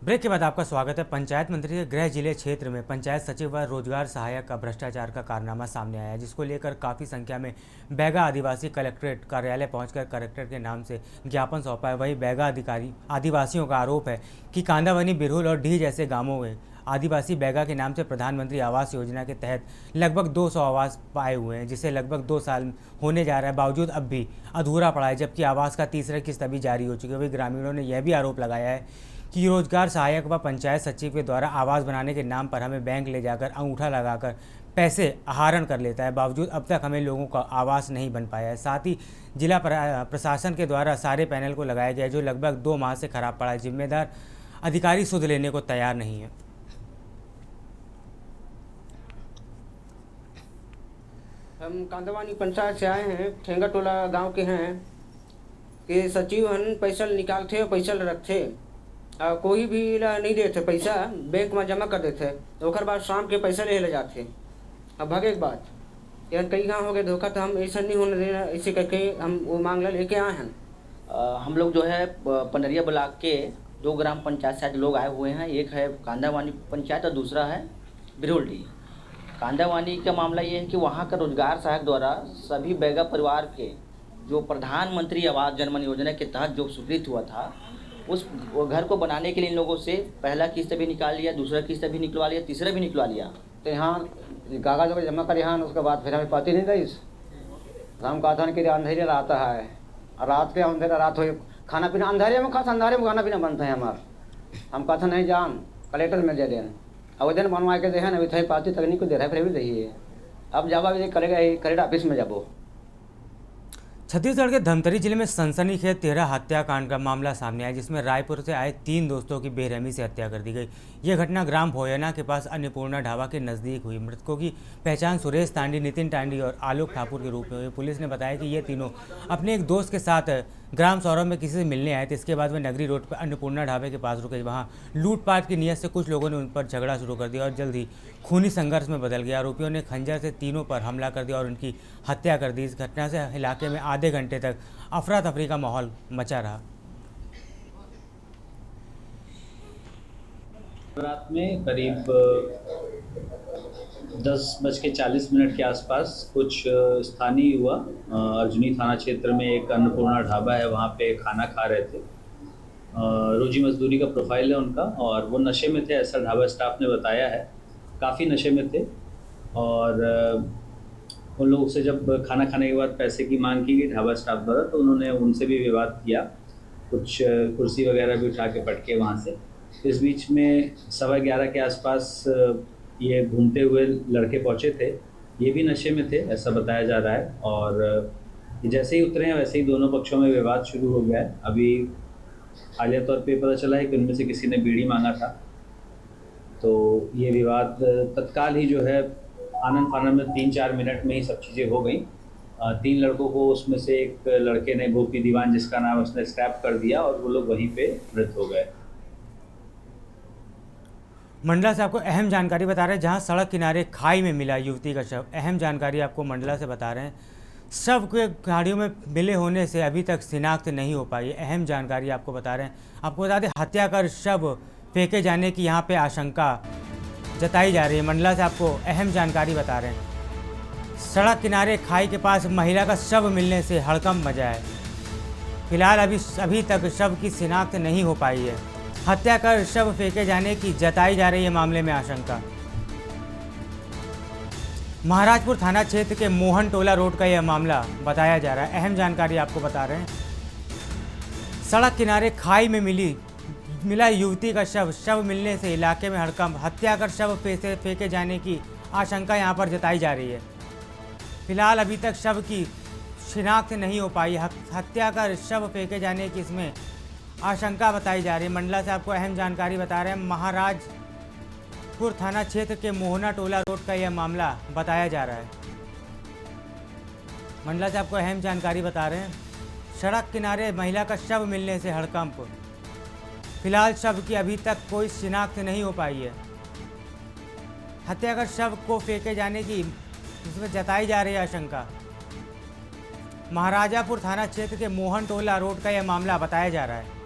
ब्रेक के बाद आपका स्वागत है। पंचायत मंत्री के गृह जिले क्षेत्र में पंचायत सचिव व रोजगार सहायक का भ्रष्टाचार का कारनामा सामने आया जिसको लेकर काफ़ी संख्या में बैगा आदिवासी कलेक्ट्रेट कार्यालय पहुंचकर कलेक्टर के नाम से ज्ञापन सौंपा है। वहीं बैगा आदिवासियों का आरोप है कि कांदावनी, बिरहुल और ढीह जैसे गाँवों में आदिवासी बैगा के नाम से प्रधानमंत्री आवास योजना के तहत लगभग 200 आवास पाए हुए हैं जिसे लगभग 2 साल होने जा रहा है, बावजूद अब भी अधूरा पड़ा है जबकि आवास का तीसरा किस्त अभी जारी हो चुकी है। वहीं ग्रामीणों ने यह भी आरोप लगाया है कि रोजगार सहायक व पंचायत सचिव के द्वारा आवास बनाने के नाम पर हमें बैंक ले जाकर अंगूठा लगाकर पैसे आहरण कर लेता है, बावजूद अब तक हमें लोगों का आवास नहीं बन पाया है। साथ ही जिला प्रशासन के द्वारा सारे पैनल को लगाया गया जो लगभग 2 माह से खराब पड़ा है। जिम्मेदार अधिकारी सुध लेने को तैयार नहीं है। हम कांदावानी पंचायत से आए हैं, ठेंगा टोला गांव के हैं कि सचिव हन पैसा निकालते और पैसा रखते कोई भी नहीं देते, पैसा बैंक में जमा कर देते तो बाद शाम के पैसा ले जाते अब भागे एक बात यार कई गाँव हो गए धोखा, तो हम ऐसा नहीं होने देना, ऐसे करके हम वो मांगला लेके आए हैं। हम लोग जो है पंडरिया ब्लॉक के 2 ग्राम पंचायत से आज लोग आए हुए हैं। एक है कांदावानी पंचायत और दूसरा है बिरोलडी। कांदावानी का मामला ये है कि वहाँ का रोजगार सहायक द्वारा सभी बैगा परिवार के जो प्रधानमंत्री आवास जनमन योजना के तहत जो स्वीकृत हुआ था, उस घर को बनाने के लिए इन लोगों से पहला किस्त भी निकाल लिया, दूसरा किस्त भी निकलवा लिया, तीसरा भी निकलवा लिया। तो यहाँ कागज वगैरह जमा कर यहाँ, उसके बाद फिर हमें पता नहीं रही। हम कहा था कि अंधेरे रहता है, रात के अंधेरा रात हो, खाना पीना अंधेरे में खास, अंधेरे में खाना पीना बनता है हमारा। हम कहा था नहीं जान कलेक्टर में दे दें, आवेदन बनवा के दे हैं, अभी थे पार्टी तकनीक को दे रहा है, फिर भी रही है। अब जब अभी करेगा कलेक्टर ऑफिस में जाबो। छत्तीसगढ़ के धमतरी जिले में सनसनीखेज 13 हत्याकांड का मामला सामने आया, जिसमें रायपुर से आए 3 दोस्तों की बेरहमी से हत्या कर दी गई। यह घटना ग्राम भोयना के पास अन्नपूर्णा ढाबा के नज़दीक हुई। मृतकों की पहचान सुरेश तांडी, नितिन तांडी और आलोक ठाकुर के रूप में हुई। पुलिस ने बताया कि ये तीनों अपने एक दोस्त के साथ ग्राम सौरभ में किसी से मिलने आए थे। इसके बाद वे नगरी रोड पर अन्नपूर्णा ढाबे के पास रुके। वहाँ लूटपाट की नीयत से कुछ लोगों ने उन पर झगड़ा शुरू कर दिया और जल्द ही खूनी संघर्ष में बदल गया। आरोपियों ने खंजर से तीनों पर हमला कर दिया और उनकी हत्या कर दी। इस घटना से इलाके में आधे घंटे तक अफरा तफरी का माहौल मचा रहा। रात में करीब 10:40 के आसपास कुछ स्थानीय युवा अर्जुनी थाना क्षेत्र में एक अन्नपूर्णा ढाबा है, वहाँ पे खाना खा रहे थे। रोजी मजदूरी का प्रोफाइल है उनका और वो नशे में थे, ऐसा ढाबा स्टाफ ने बताया है। काफ़ी नशे में थे और उन लोगों से जब खाना खाने के बाद पैसे की मांग की गई ढाबा स्टाफ द्वारा, तो उन्होंने उनसे भी विवाद किया, कुछ कुर्सी वगैरह भी उठा के पटके वहाँ से। इस बीच में 11:15 के आसपास ये घूमते हुए लड़के पहुँचे थे, ये भी नशे में थे ऐसा बताया जा रहा है। और जैसे ही उतरे हैं वैसे ही दोनों पक्षों में विवाद शुरू हो गया है। अभी हालिया तौर पे पता चला है कि उनमें से किसी ने बीड़ी मांगा था, तो ये विवाद तत्काल ही जो है आनंद फानंद में 3-4 मिनट में ही सब चीज़ें हो गई। 3 लड़कों को उसमें से एक लड़के ने गोपी दीवान जिसका नाम है उसने स्टैप कर दिया और वो लोग वहीं पे मृत हो गए। मंडला से आपको अहम जानकारी बता रहे हैं, जहां सड़क किनारे खाई में मिला युवती का शव। अहम जानकारी आपको मंडला से बता रहे हैं, शव के गाड़ियों में मिले होने से अभी तक शिनाख्त नहीं हो पाई। अहम जानकारी आपको बता रहे हैं। आपको बता दें, हत्या कर शव फेंके जाने की यहां पे आशंका जताई जा रही है। मंडला से आपको अहम जानकारी बता रहे हैं, सड़क किनारे खाई के पास महिला का शव मिलने से हड़कंप मचा है। फिलहाल अभी तक शव की शिनाख्त नहीं हो पाई है। हत्या कर शव फेंके जाने की जताई जा रही है मामले में आशंका। महाराजपुर थाना क्षेत्र के मोहन टोला रोड का यह मामला बताया जा रहा है। अहम जानकारी आपको बता रहे हैं, सड़क किनारे खाई में मिला युवती का शव मिलने से इलाके में हड़कंप। हत्या कर शव फेंके जाने की आशंका यहां पर जताई जा रही है। फिलहाल अभी तक शव की शिनाख्त नहीं हो पाई। हत्या कर शव फेंके जाने की इसमें आशंका बताई जा रही है। मंडला से आपको अहम जानकारी बता रहे हैं, महाराजपुर थाना क्षेत्र के मोहना टोला रोड का यह मामला बताया जा रहा है। मंडला से आपको अहम जानकारी बता रहे हैं, सड़क किनारे महिला का शव मिलने से हड़कंप। फिलहाल शव की अभी तक कोई शिनाख्त नहीं हो पाई है। हत्या कर शव को फेंके जाने की इसमें जताई जा रही है आशंका। महाराजापुर थाना क्षेत्र के मोहन टोला रोड का यह मामला बताया जा रहा है।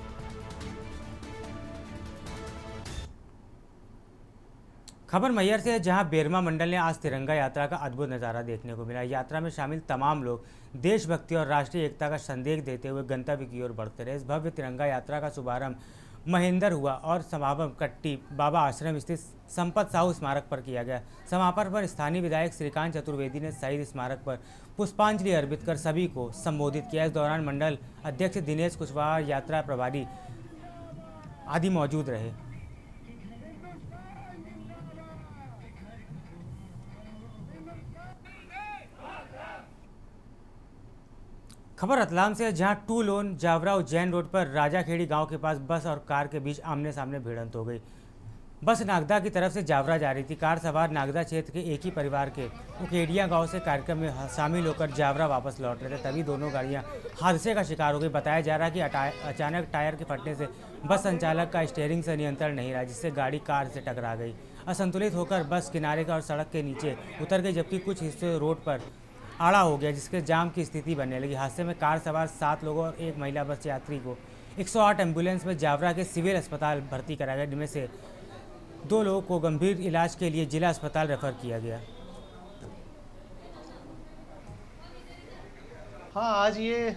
खबर मैहर से है, जहां बेरमा मंडल ने आज तिरंगा यात्रा का अद्भुत नज़ारा देखने को मिला। यात्रा में शामिल तमाम लोग देशभक्ति और राष्ट्रीय एकता का संदेश देते हुए गंतव्य की ओर बढ़ते रहे। इस भव्य तिरंगा यात्रा का शुभारंभ महेंद्र हुआ और समापन कट्टी बाबा आश्रम स्थित संपत साहू स्मारक पर किया गया। समापन पर स्थानीय विधायक श्रीकांत चतुर्वेदी ने शहीद स्मारक पर पुष्पांजलि अर्पित कर सभी को संबोधित किया। इस दौरान मंडल अध्यक्ष दिनेश कुशवाहा, यात्रा प्रभारी आदि मौजूद रहे। खबर रतलाम से, जहां two lane Jaora Ujjain road पर राजाखेड़ी गांव के पास बस और कार के बीच आमने सामने भिड़ंत हो गई। बस नागदा की तरफ से जावरा जा रही थी। कार सवार नागदा क्षेत्र के एक ही परिवार के उकेडिया गांव से कार्यक्रम में शामिल होकर जावरा वापस लौट रहे थे, तभी दोनों गाड़ियां हादसे का शिकार हो गई। बताया जा रहा है कि अचानक टायर के फटने से बस संचालक का स्टीयरिंग से नियंत्रण नहीं रहा, जिससे गाड़ी कार से टकरा गई। असंतुलित होकर बस किनारे का और सड़क के नीचे उतर गई, जबकि कुछ हिस्से रोड पर आड़ा हो गया, जिसके जाम की स्थिति बनने लगी। हादसे में कार सवार 7 लोगों और एक महिला बस यात्री को 108 एम्बुलेंस में जावरा के सिविल अस्पताल भर्ती कराया गया, जिनमें से 2 लोगों को गंभीर इलाज के लिए जिला अस्पताल रेफर किया गया। हाँ, आज ये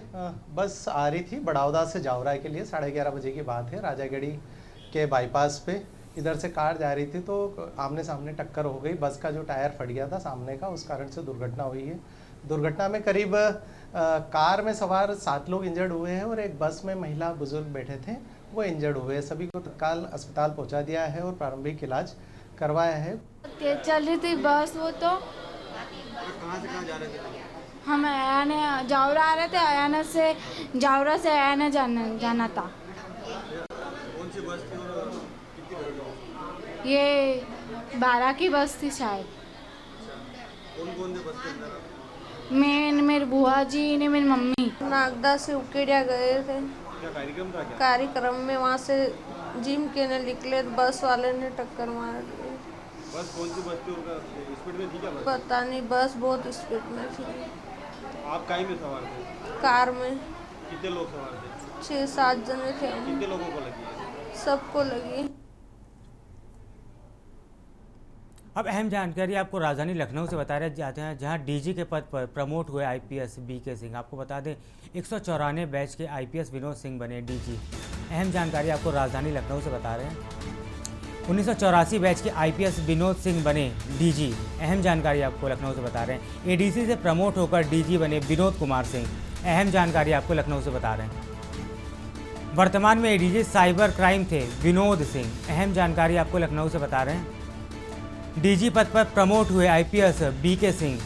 बस आ रही थी बड़ौदा से जावरा के लिए, 11:30 बजे की बात है। राजागढ़ी के बाईपास पे इधर से कार जा रही थी तो आमने सामने टक्कर हो गई। बस का जो टायर फट गया था सामने का, उस कारण से दुर्घटना हुई है। दुर्घटना में करीब कार में सवार 7 लोग इंजर्ड हुए हैं और एक बस में महिला बुजुर्ग बैठे थे, वो इंजर्ड हुए। सभी को तत्काल अस्पताल पहुंचा दिया है और प्रारंभिक इलाज करवाया है। तेज चल रही थी बस, वो तो कहाँ से कहाँ जा रहे थे? हम आयाना जावरा आ रहे थे, आयाना से जावरा से आयाना जाना था। कौन सी बस थी और कितनी बड़ी? ये 12 की बस थी शायद। कौन कौन थे बस के अंदर? मेरी बुआ जी ने, मेरी मम्मी। नागदा से उकेड़िया गए थे। क्या कार्यक्रम था? क्या कार्यक्रम में वहाँ से जिम के ने निकले, बस वाले ने टक्कर मार दी। बस कौन सी बस थी और स्पीड में थी क्या बस? पता नहीं, बस बहुत स्पीड में थी। आप काई में सवार थे? कार में। कितने लोग सवार थे? 6-7 जने थे हम। कितने लोगों को लगी है? सबको लगी। अब अहम जानकारी आपको राजधानी लखनऊ से बता रहे जाते हैं, जहां डीजी के पद पर प्रमोट हुए आईपीएस बीके सिंह। आपको बता दें 194 बैच के आईपीएस विनोद सिंह बने डीजी। अहम जानकारी आपको राजधानी लखनऊ से बता रहे हैं, 1984 बैच के आईपीएस विनोद सिंह बने डीजी। अहम जानकारी आपको लखनऊ से बता रहे हैं, एडीसी से प्रमोट होकर डीजी बने विनोद कुमार सिंह। अहम जानकारी आपको लखनऊ से बता रहे हैं, वर्तमान में एडीजी साइबर क्राइम थे विनोद सिंह। अहम जानकारी आपको लखनऊ से बता रहे हैं, डीजी पद पर प्रमोट हुए आईपीएस बीके सिंह।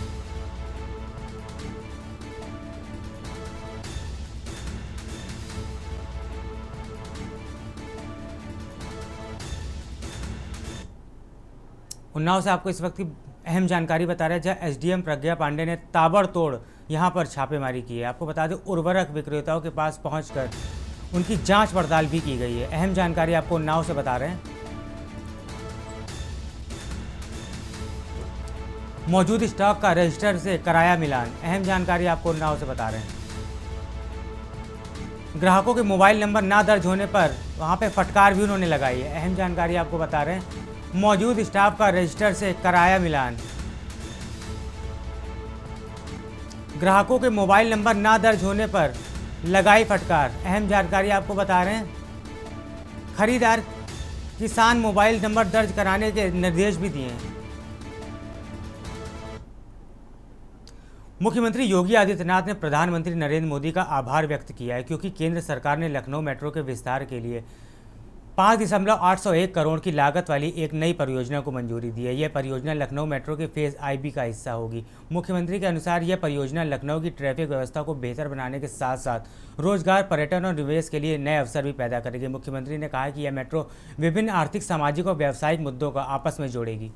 उन्नाव से आपको इस वक्त की अहम जानकारी बता रहे हैं, जहां एसडीएम प्रज्ञा पांडे ने ताबड़तोड़ यहां पर छापेमारी की है। आपको बता दें उर्वरक विक्रेताओं के पास पहुंचकर उनकी जांच पड़ताल भी की गई है। अहम जानकारी आपको उन्नाव से बता रहे हैं, मौजूद स्टॉक का रजिस्टर से कराया मिलान। अहम जानकारी आपको उन्नाव से बता रहे हैं, ग्राहकों के मोबाइल नंबर ना दर्ज होने पर वहां पे फटकार भी उन्होंने लगाई है। अहम जानकारी आपको बता रहे हैं, मौजूद स्टाफ का रजिस्टर से कराया मिलान। ग्राहकों के मोबाइल नंबर ना दर्ज होने पर लगाई फटकार। अहम जानकारी आपको बता रहे हैं, खरीदार किसान मोबाइल नंबर दर्ज कराने के निर्देश भी दिए हैं। मुख्यमंत्री योगी आदित्यनाथ ने प्रधानमंत्री नरेंद्र मोदी का आभार व्यक्त किया है, क्योंकि केंद्र सरकार ने लखनऊ मेट्रो के विस्तार के लिए 5.801 करोड़ की लागत वाली एक नई परियोजना को मंजूरी दी है। यह परियोजना लखनऊ मेट्रो के फेज IB का हिस्सा होगी। मुख्यमंत्री के अनुसार यह परियोजना लखनऊ की ट्रैफिक व्यवस्था को बेहतर बनाने के साथ साथ रोजगार, पर्यटन और निवेश के लिए नए अवसर भी पैदा करेगी। मुख्यमंत्री ने कहा कि यह मेट्रो विभिन्न आर्थिक, सामाजिक और व्यावसायिक मुद्दों को आपस में जोड़ेगी।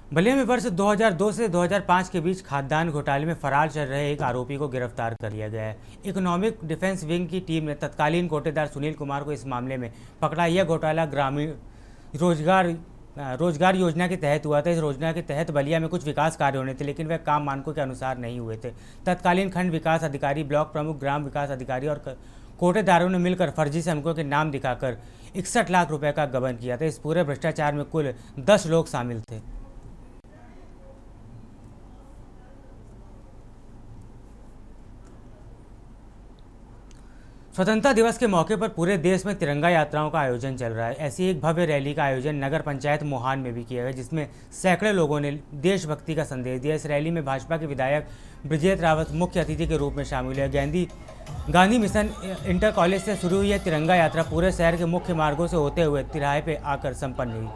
बलिया में वर्ष 2002 से 2005 के बीच खाद्यान्न घोटाले में फरार चल रहे एक आरोपी को गिरफ्तार कर लिया गया है। इकोनॉमिक डिफेंस विंग की टीम ने तत्कालीन कोटेदार सुनील कुमार को इस मामले में पकड़ा। यह घोटाला ग्रामीण रोजगार योजना के तहत हुआ था। इस योजना के तहत बलिया में कुछ विकास कार्य होने थे, लेकिन वह काम मानकों के अनुसार नहीं हुए थे। तत्कालीन खंड विकास अधिकारी, ब्लॉक प्रमुख, ग्राम विकास अधिकारी और कोटेदारों ने मिलकर फर्जी श्रमिकों के नाम दिखाकर 61 लाख रुपए का गबन किया था। इस पूरे भ्रष्टाचार में कुल 10 लोग शामिल थे। स्वतंत्रता दिवस के मौके पर पूरे देश में तिरंगा यात्राओं का आयोजन चल रहा है। ऐसी एक भव्य रैली का आयोजन नगर पंचायत मोहान में भी किया गया, जिसमें सैकड़ों लोगों ने देशभक्ति का संदेश दिया। इस रैली में भाजपा के विधायक ब्रजेश रावत मुख्य अतिथि के रूप में शामिल हुए। गांधी मिशन इंटर कॉलेज से शुरू हुई यह तिरंगा यात्रा पूरे शहर के मुख्य मार्गों से होते हुए तिराहे पे आकर संपन्न हुई।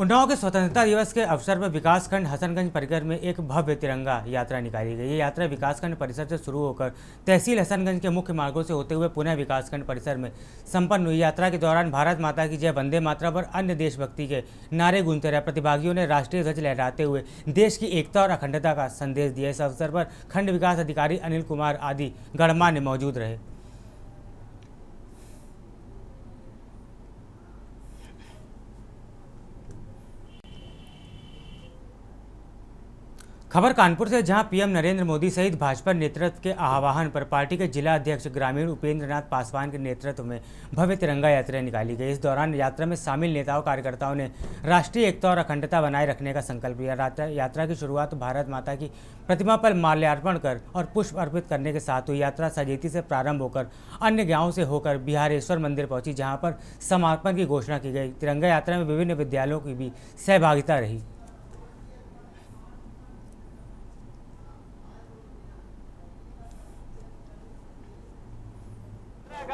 उन्नाव के स्वतंत्रता दिवस के अवसर पर विकासखंड हसनगंज परिसर में एक भव्य तिरंगा यात्रा निकाली गई। ये यात्रा विकासखंड परिसर से शुरू होकर तहसील हसनगंज के मुख्य मार्गों से होते हुए पुनः विकासखंड परिसर में संपन्न हुई। यात्रा के दौरान भारत माता की जय, वंदे मातरम और अन्य देशभक्ति के नारे गूंजते रहे। प्रतिभागियों ने राष्ट्रीय ध्वज लहराते हुए देश की एकता और अखंडता का संदेश दिया। इस अवसर पर खंड विकास अधिकारी अनिल कुमार आदि गणमान्य मौजूद रहे। खबर कानपुर से, जहां पीएम नरेंद्र मोदी सहित भाजपा नेतृत्व के आह्वान पर पार्टी के जिला अध्यक्ष ग्रामीण उपेंद्र नाथ पासवान के नेतृत्व में भव्य तिरंगा यात्रा निकाली गई। इस दौरान यात्रा में शामिल नेताओं कार्यकर्ताओं ने राष्ट्रीय एकता और अखंडता बनाए रखने का संकल्प लिया। यात्रा की शुरुआत भारत माता की प्रतिमा पर माल्यार्पण कर और पुष्प अर्पित करने के साथ हुई। यात्रा सजेती से प्रारंभ होकर अन्य गांवों से होकर बिहारेश्वर मंदिर पहुंची, जहां पर समापन की घोषणा की गई। तिरंगा यात्रा में विभिन्न विद्यालयों की भी सहभागिता रही।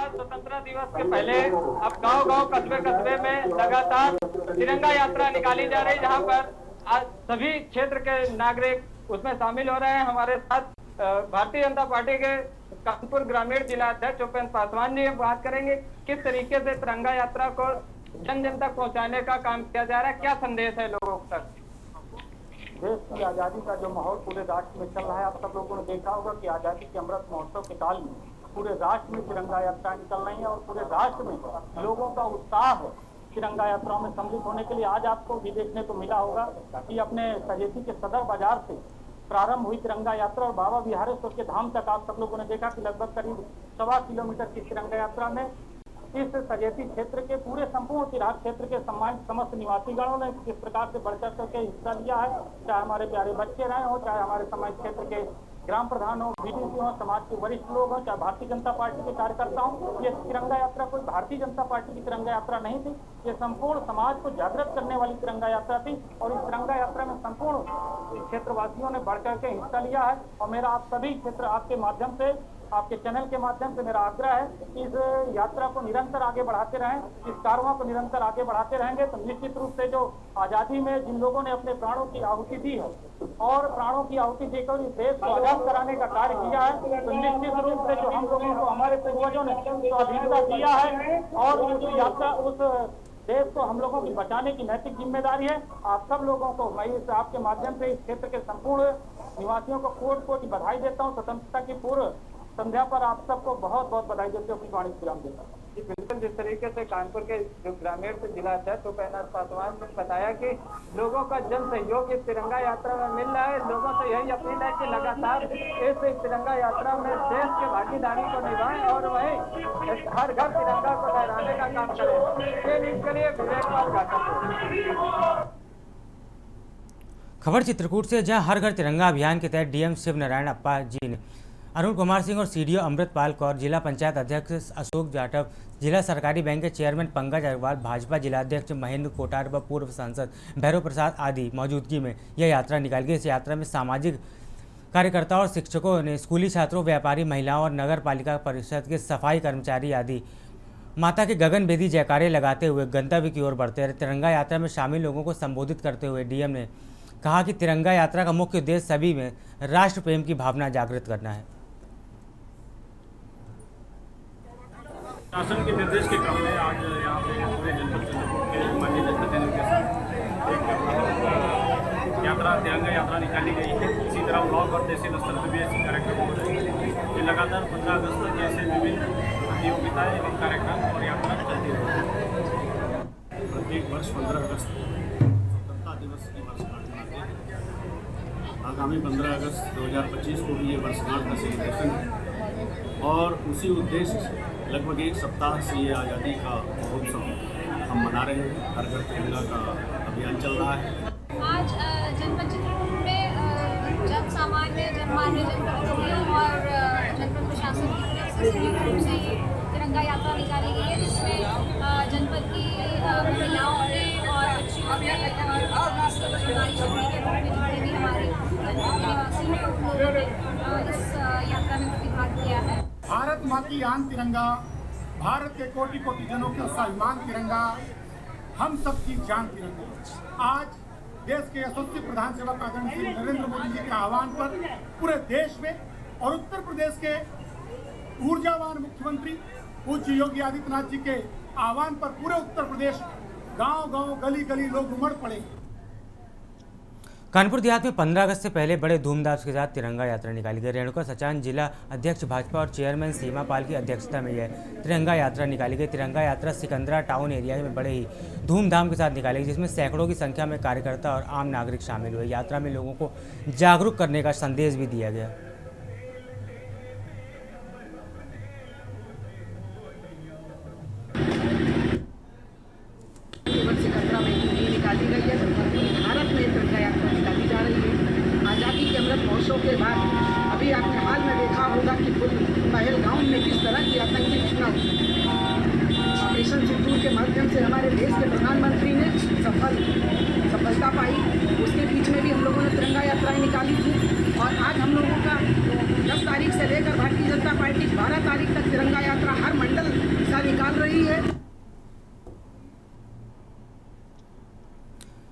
स्वतंत्रता दिवस के पहले अब गांव-गांव, कस्बे-कस्बे में लगातार तिरंगा यात्रा निकाली जा रही, जहां पर आज सभी क्षेत्र के नागरिक उसमें शामिल हो रहे हैं। हमारे साथ भारतीय जनता पार्टी के कानपुर ग्रामीण जिला अध्यक्ष उपेंद्र पासवान जी बात करेंगे किस तरीके से तिरंगा यात्रा को जन जन तक पहुँचाने का काम किया जा रहा है, क्या संदेश है लोगों तक। देश की आज़ादी का जो माहौल पूरे राष्ट्र में चल रहा है, आप सब लोगों ने देखा होगा कि आज़ादी के अमृत महोत्सव के काल में पूरे राष्ट्र में तिरंगा यात्रा निकल रही है और पूरे राष्ट्र में लोगों का उत्साह है तिरंगा यात्राओं में सम्मिलित होने के लिए। आज आपको भी देखने को मिला होगा कि अपने सजेती के सदर बाजार से प्रारंभ हुई तिरंगा यात्रा और बाबा बिहारेश्वर के धाम तक आप सब लोगों ने देखा कि लगभग करीब 1.25 किलोमीटर की तिरंगा यात्रा में इस सजेती क्षेत्र के पूरे संपूर्ण तिराग क्षेत्र के सम्मानित समस्त निवासीगणों ने किस प्रकार से बढ़ चढ़ करके हिस्सा लिया है। चाहे हमारे प्यारे बच्चे रहे हो, चाहे हमारे समाज क्षेत्र के ग्राम प्रधान हो, बीडीसी हो, समाज के वरिष्ठ लोग हो, चाहे भारतीय जनता पार्टी के कार्यकर्ता हो। ये तिरंगा यात्रा कोई भारतीय जनता पार्टी की तिरंगा यात्रा नहीं थी, ये संपूर्ण समाज को जागृत करने वाली तिरंगा यात्रा थी और इस तिरंगा यात्रा में संपूर्ण क्षेत्रवासियों ने बढ़ करके हिस्सा लिया है। और मेरा आप सभी क्षेत्र आपके माध्यम से, आपके चैनल के माध्यम से मेरा आग्रह है कि इस यात्रा को निरंतर आगे बढ़ाते रहें, इस कारवां को निरंतर आगे बढ़ाते रहेंगे तो निश्चित रूप से जो आज़ादी में जिन लोगों ने अपने प्राणों की आहुति दी है और प्राणों की आहुति देकर इस देश को आजाद कराने का कार्य किया है, तो निश्चित रूप से जो हम लोगों को हमारे पूर्वजों ने स्वाधीनता दिया है और उस यात्रा, उस देश को हम लोगों की बचाने की नैतिक जिम्मेदारी है। आप सब लोगों को मैं इस आपके माध्यम से इस क्षेत्र के संपूर्ण निवासियों को कोटि कोटि बधाई देता हूँ। स्वतंत्रता की पूर्व संध्या पर आप सबको बहुत बहुत बधाई देते हुए अपनी वाणी विराम देता हूँ। जी बिल्कुल, जिस तरीके से कानपुर के जो ग्रामीण से जिला अध्यक्ष उपेंद्र पासवान ने बताया कि लोगों का जन सहयोग इस तिरंगा यात्रा में मिल रहा है, लोगों से यही अपील है कि लगातार इस तिरंगा यात्रा में देश की भागीदारी को निभाएं और वहीं हर घर तिरंगा को लहराने का काम करें। ये न्यूज़ के लिए विवेक पाल घाटमपुर। खबर चित्रकूट से, जहां हर घर तिरंगा अभियान के तहत डीएम शिव नारायण अप्पा जी ने अरुण कुमार सिंह और सीडीओ अमृतपाल कौर, जिला पंचायत अध्यक्ष अशोक जाटव, जिला सरकारी बैंक के चेयरमैन पंकज अग्रवाल, भाजपा जिला अध्यक्ष महेंद्र कोटार व पूर्व सांसद भैरव प्रसाद आदि मौजूदगी में यह यात्रा निकाली गई। इस यात्रा में सामाजिक कार्यकर्ताओं और शिक्षकों ने स्कूली छात्रों, व्यापारी महिलाओं और नगर पालिका परिषद के सफाई कर्मचारी आदि माता के गगनभेदी जयकारे लगाते हुए गंतव्य की ओर बढ़ते रहे। तिरंगा यात्रा में शामिल लोगों को संबोधित करते हुए डीएम ने कहा कि तिरंगा यात्रा का मुख्य उद्देश्य सभी में राष्ट्र प्रेम की भावना जागृत करना है। शासन के निर्देश के क्रम में आज यहाँ पे पूरे जनपद चंद्रपुर के माननीय जनप्रतिनिधियों के साथ एक यात्रा, तिरंगा यात्रा निकाली गई है। इसी तरह ब्लॉक और तहसील स्तर पर भी ऐसी कार्यक्रम हो रहे हैं। ये लगातार 15 अगस्त तक ऐसे विभिन्न प्रतियोगिताएं, कार्यक्रम और यात्रा चलती रहेगी। प्रत्येक वर्ष 15 अगस्त स्वतंत्रता दिवस की वर्षगांठ मनाते हैं। आगामी 15 अगस्त 2025 को भी ये वर्षगांठ का सेलिब्रेशन है और उसी उद्देश्य से लगभग एक सप्ताह से ये आज़ादी का महोत्सव हम मना रहे हैं। हर घर तिरंगा का अभियान चल रहा है। आज जनपद चित्रकूट में जब सामान्य जनप्रतिनिधियों और जनपद प्रशासन की तरफ से संयुक्त रूप से ये तिरंगा यात्रा निकाली गई है, जिसमें जनपद की महिलाओं ने और बच्चियों ने और सरकारी शक्ति के रूप में जितने भी हमारे जनपद के निवासी हैं उन लोगों ने इस यात्रा में प्रतिभाग किया है। भारत माँ की आन तिरंगा, भारत के कोटि कोटि जनों के स्वाभिमान तिरंगा, हम सबकी जान तिरंगा। आज देश के यशस्वी प्रधान सेवक आदरणीय श्री नरेंद्र मोदी जी के आह्वान पर पूरे देश में और उत्तर प्रदेश के ऊर्जावान मुख्यमंत्री पूज्य योगी आदित्यनाथ जी के आह्वान पर पूरे उत्तर प्रदेश गांव-गांव, गली-गली लोग उमड़ पड़े। कानपुर देहात में 15 अगस्त से पहले बड़े धूमधाम के साथ तिरंगा यात्रा निकाली गई। रेणुका सचान जिला अध्यक्ष भाजपा और चेयरमैन सीमा पाल की अध्यक्षता में यह तिरंगा यात्रा निकाली गई। तिरंगा यात्रा सिकंदरा टाउन एरिया में बड़े ही धूमधाम के साथ निकाली गई, जिसमें सैकड़ों की संख्या में कार्यकर्ता और आम नागरिक शामिल हुए। यात्रा में लोगों को जागरूक करने का संदेश भी दिया गया। सिकंदरा में निकाली गई है। भारत में तिरंगा यात्रा निकाली जा रही है। आज़ादी के अमृत महोत्सव के बाद अभी आपने हाल में देखा होगा कि पहलगाम में किस तरह की आतंकी घटना हुई। ऑपरेशन सिंदूर के माध्यम से हमारे देश के प्रधानमंत्री ने सफलता पाई। उसके बीच में भी हम लोगों ने तिरंगा यात्राएं निकाली थी और आज हम लोगों का 10 तारीख से लेकर भारतीय जनता पार्टी 12 तारीख तक तिरंगा यात्रा हर मंडल सा निकाल रही है।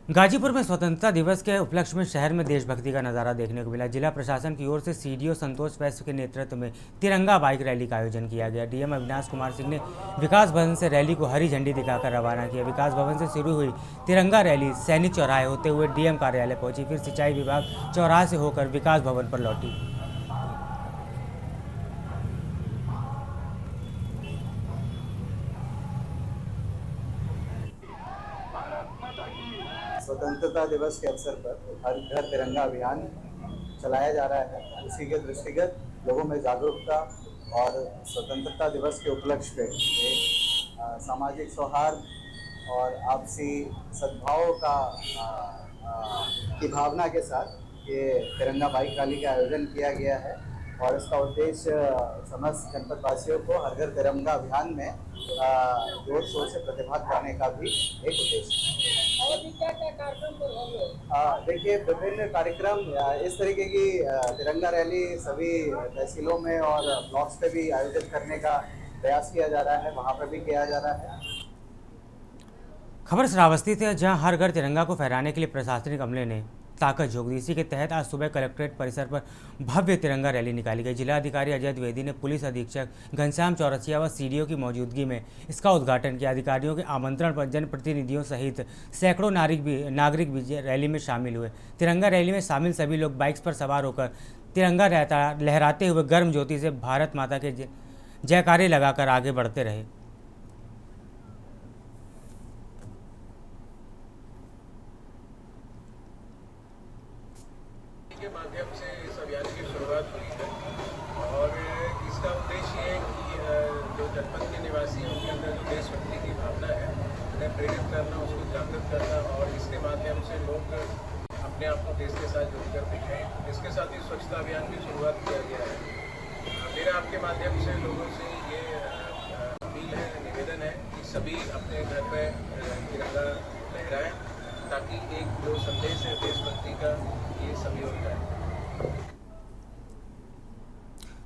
गाजीपुर में स्वतंत्रता दिवस के उपलक्ष्य में शहर में देशभक्ति का नज़ारा देखने को मिला। जिला प्रशासन की ओर से सीडीओ संतोष वैश्य के नेतृत्व में तिरंगा बाइक रैली का आयोजन किया गया। डीएम अविनाश कुमार सिंह ने विकास भवन से रैली को हरी झंडी दिखाकर रवाना किया। विकास भवन से शुरू हुई तिरंगा रैली सैनिक चौराहे होते हुए डीएम कार्यालय पहुंची, फिर सिंचाई विभाग चौराहे से होकर विकास भवन पर लौटी। स्वतंत्रता दिवस के अवसर पर हर घर तिरंगा अभियान चलाया जा रहा है। उसी के दृष्टिगत लोगों में जागरूकता और स्वतंत्रता दिवस के उपलक्ष्य पे एक सामाजिक सौहार्द और आपसी सद्भाव की भावना के साथ ये तिरंगा बाइक रैली का आयोजन किया गया है और इसका उद्देश्य समस्त जनपद वासियों को हर घर तिरंगा अभियान में जोर शोर से प्रतिभाग करने का भी एक उद्देश्य है। देखिए, विभिन्न कार्यक्रम इस तरीके की तिरंगा रैली सभी तहसीलों में और ब्लॉक्स पे भी आयोजित करने का प्रयास किया जा रहा है, वहाँ पर भी किया जा रहा है। खबर श्रावस्ती से, जहां हर घर तिरंगा को फहराने के लिए प्रशासनिक अमले ने ताकत झोंक दी। इसी के तहत आज सुबह कलेक्ट्रेट परिसर पर भव्य तिरंगा रैली निकाली गई। जिलाधिकारी अजय द्विवेदी ने पुलिस अधीक्षक घनश्याम चौरसिया व सीडीओ की मौजूदगी में इसका उद्घाटन किया। अधिकारियों के आमंत्रण पर जनप्रतिनिधियों सहित सैकड़ों नागरिक भी रैली में शामिल हुए। तिरंगा रैली में शामिल सभी लोग बाइक्स पर सवार होकर तिरंगा लहराते हुए गर्म ज्योति से भारत माता के जयकारे लगाकर आगे बढ़ते रहे। के माध्यम से इस अभियान की शुरुआत हुई है और इसका उद्देश्य ये है कि जो जनपद के निवासी हैं उनके अंदर जो देशभक्ति की भावना है उन्हें प्रेरित करना, उसको जागृत करना और इसके माध्यम से लोग अपने आप को देश के साथ जुड़कर दिखाएं। इसके साथ ही स्वच्छता अभियान की शुरुआत किया गया है। मेरा आपके माध्यम से लोगों से ये अपील है, निवेदन है कि सभी अपने घर पर तिरंगा लहराएं ताकि एक जो संदेश है देशभक्ति का ये सभी हो जाए।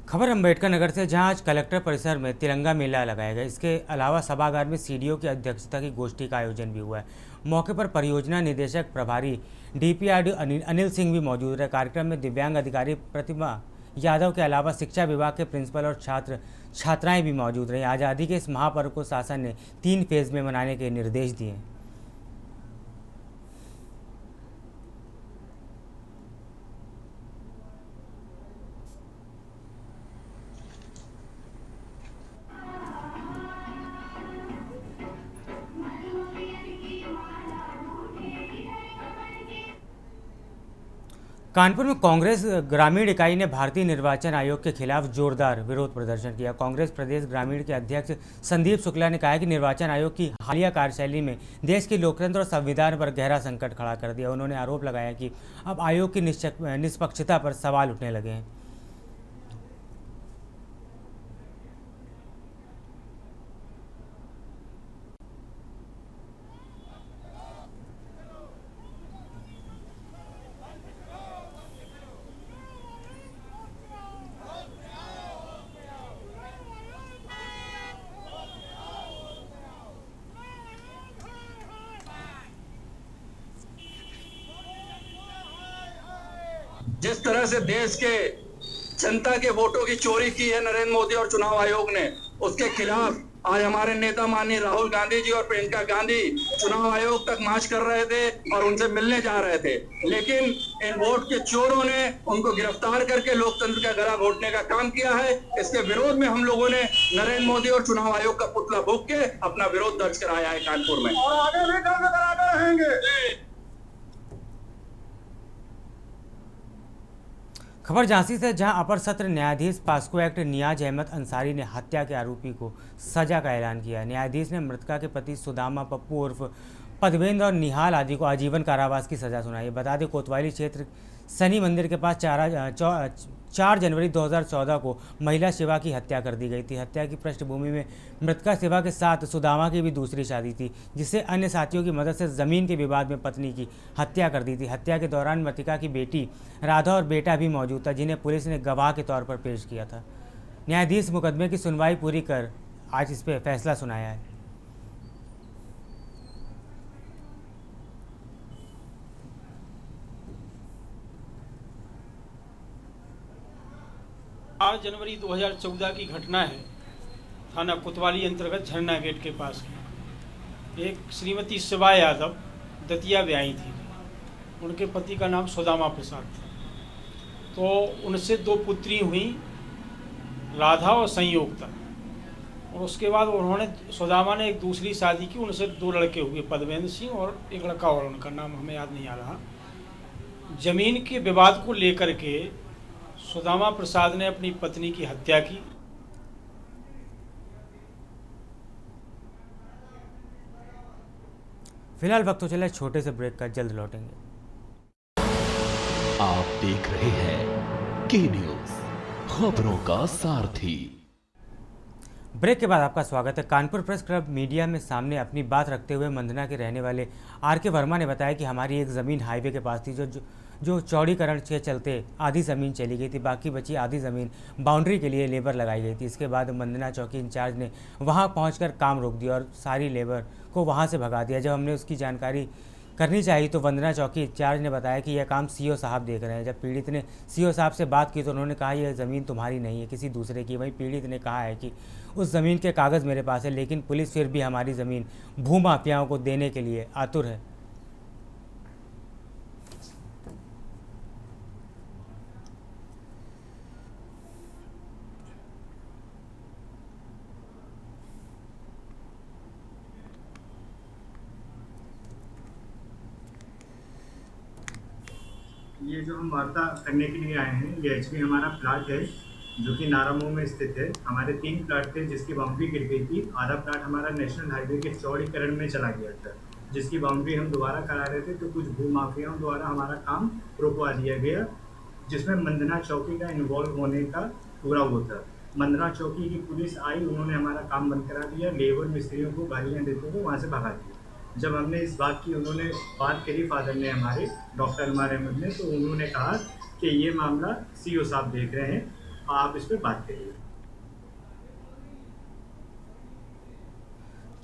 खबर अम्बेडकर नगर से, जहां आज कलेक्टर परिसर में तिरंगा मेला लगाया गया। इसके अलावा सभागार में सीडीओ की अध्यक्षता की गोष्ठी का आयोजन भी हुआ है। मौके पर परियोजना निदेशक प्रभारी डीपीआरडी अनिल सिंह भी मौजूद रहे। कार्यक्रम में दिव्यांग अधिकारी प्रतिमा यादव के अलावा शिक्षा विभाग के प्रिंसिपल और छात्राएं भी मौजूद रही। आज़ादी के इस महापर्व को शासन ने 3 फेज में मनाने के निर्देश दिए। कानपुर में कांग्रेस ग्रामीण इकाई ने भारतीय निर्वाचन आयोग के खिलाफ जोरदार विरोध प्रदर्शन किया। कांग्रेस प्रदेश ग्रामीण के अध्यक्ष संदीप शुक्ला ने कहा कि निर्वाचन आयोग की हालिया कार्यशैली में देश के लोकतंत्र और संविधान पर गहरा संकट खड़ा कर दिया। उन्होंने आरोप लगाया कि अब आयोग की निष्पक्षता पर सवाल उठने लगे हैं। जिस तरह से देश के जनता के वोटों की चोरी की है नरेंद्र मोदी और चुनाव आयोग ने, उसके खिलाफ आज हमारे नेता माननीय राहुल गांधी जी और प्रियंका गांधी चुनाव आयोग तक मार्च कर रहे थे और उनसे मिलने जा रहे थे, लेकिन इन वोट के चोरों ने उनको गिरफ्तार करके लोकतंत्र का गला घोटने का काम किया है। इसके विरोध में हम लोगों ने नरेंद्र मोदी और चुनाव आयोग का पुतला फूंक के अपना विरोध दर्ज कराया है कानपुर में, और आगे भी दर्ज कराते रहेंगे। खबर झांसी से, जहां अपर सत्र न्यायाधीश पास्को एक्ट नियाज अहमद अंसारी ने हत्या के आरोपी को सजा का ऐलान किया। न्यायाधीश ने मृतका के पति सुदामा पप्पू उर्फ पदवेंद्र और निहाल आदि को आजीवन कारावास की सजा सुनाई। बता दें, कोतवाली क्षेत्र शनि मंदिर के पास 4 जनवरी 2014 को महिला शिवा की हत्या कर दी गई थी। हत्या की पृष्ठभूमि में मृतका शिवा के साथ सुदामा की भी दूसरी शादी थी, जिससे अन्य साथियों की मदद से ज़मीन के विवाद में पत्नी की हत्या कर दी थी। हत्या के दौरान मृतका की बेटी राधा और बेटा भी मौजूद था, जिन्हें पुलिस ने गवाह के तौर पर पेश किया था। न्यायाधीश मुकदमे की सुनवाई पूरी कर आज इस पर फैसला सुनाया है। 8 जनवरी 2014 की घटना है। थाना कोतवाली अंतर्गत झरना गेट के पास की एक श्रीमती शिवा यादव दतिया ब्याही थी। उनके पति का नाम सुदामा प्रसाद था। तो उनसे 2 पुत्री हुई, राधा और संयोगता। और उसके बाद उन्होंने सुदामा ने एक दूसरी शादी की, उनसे 2 लड़के हुए, पदवेंद्र सिंह और एक लड़का और, उनका नाम हमें याद नहीं आ रहा। जमीन के विवाद को लेकर के सुदामा प्रसाद ने अपनी पत्नी की हत्या की। फिलहाल वक्त तो चला छोटे से ब्रेक का, जल्द लौटेंगे। आप देख रहे हैं के न्यूज, खबरों का सारथी। ब्रेक के बाद आपका स्वागत है। कानपुर प्रेस क्लब मीडिया में सामने अपनी बात रखते हुए मंदना के रहने वाले आर.के. वर्मा ने बताया कि हमारी एक ज़मीन हाईवे के पास थी, जो चौड़ीकरण के चलते आधी ज़मीन चली गई थी। बाकी बची आधी ज़मीन बाउंड्री के लिए लेबर लगाई गई थी। इसके बाद मंदना चौकी इंचार्ज ने वहां पहुंचकर काम रोक दिया और सारी लेबर को वहां से भगा दिया। जब हमने उसकी जानकारी करनी चाहिए तो वंदना चौकी इंचार्ज ने बताया कि यह काम सीओ साहब देख रहे हैं। जब पीड़ित ने सीओ साहब से बात की तो उन्होंने कहा यह ज़मीन तुम्हारी नहीं है, किसी दूसरे की। वहीं पीड़ित ने कहा है कि उस ज़मीन के कागज़ मेरे पास है, लेकिन पुलिस फिर भी हमारी ज़मीन भूमाफियाओं को देने के लिए आतुर है। ये जो हम वार्ता करने के लिए आए हैं, ये एचपी हमारा प्लाट है जो कि नारामो में स्थित है। हमारे 3 प्लाट थे जिसकी बाउंड्री गिर गई थी। आधा प्लाट हमारा नेशनल हाईवे के चौड़ीकरण में चला गया था, जिसकी बाउंड्री हम दोबारा करा रहे थे तो कुछ भूमाफियाओं द्वारा हमारा काम रोकवा दिया गया, जिसमें मंदना चौकी का इन्वॉल्व होने का पूरा वो था। मंदना चौकी की पुलिस आई, उन्होंने हमारा काम बंद करा दिया, लेबर मिस्त्रियों को गालियाँ देते हुए वहाँ से भगा दिया। जब हमने इस बात की उन्होंने बात करी फादर ने, हमारे डॉक्टर अनवर अहमद ने, तो उन्होंने कहा कि ये मामला सीओ साहब देख रहे हैं, आप इस पर बात करिए।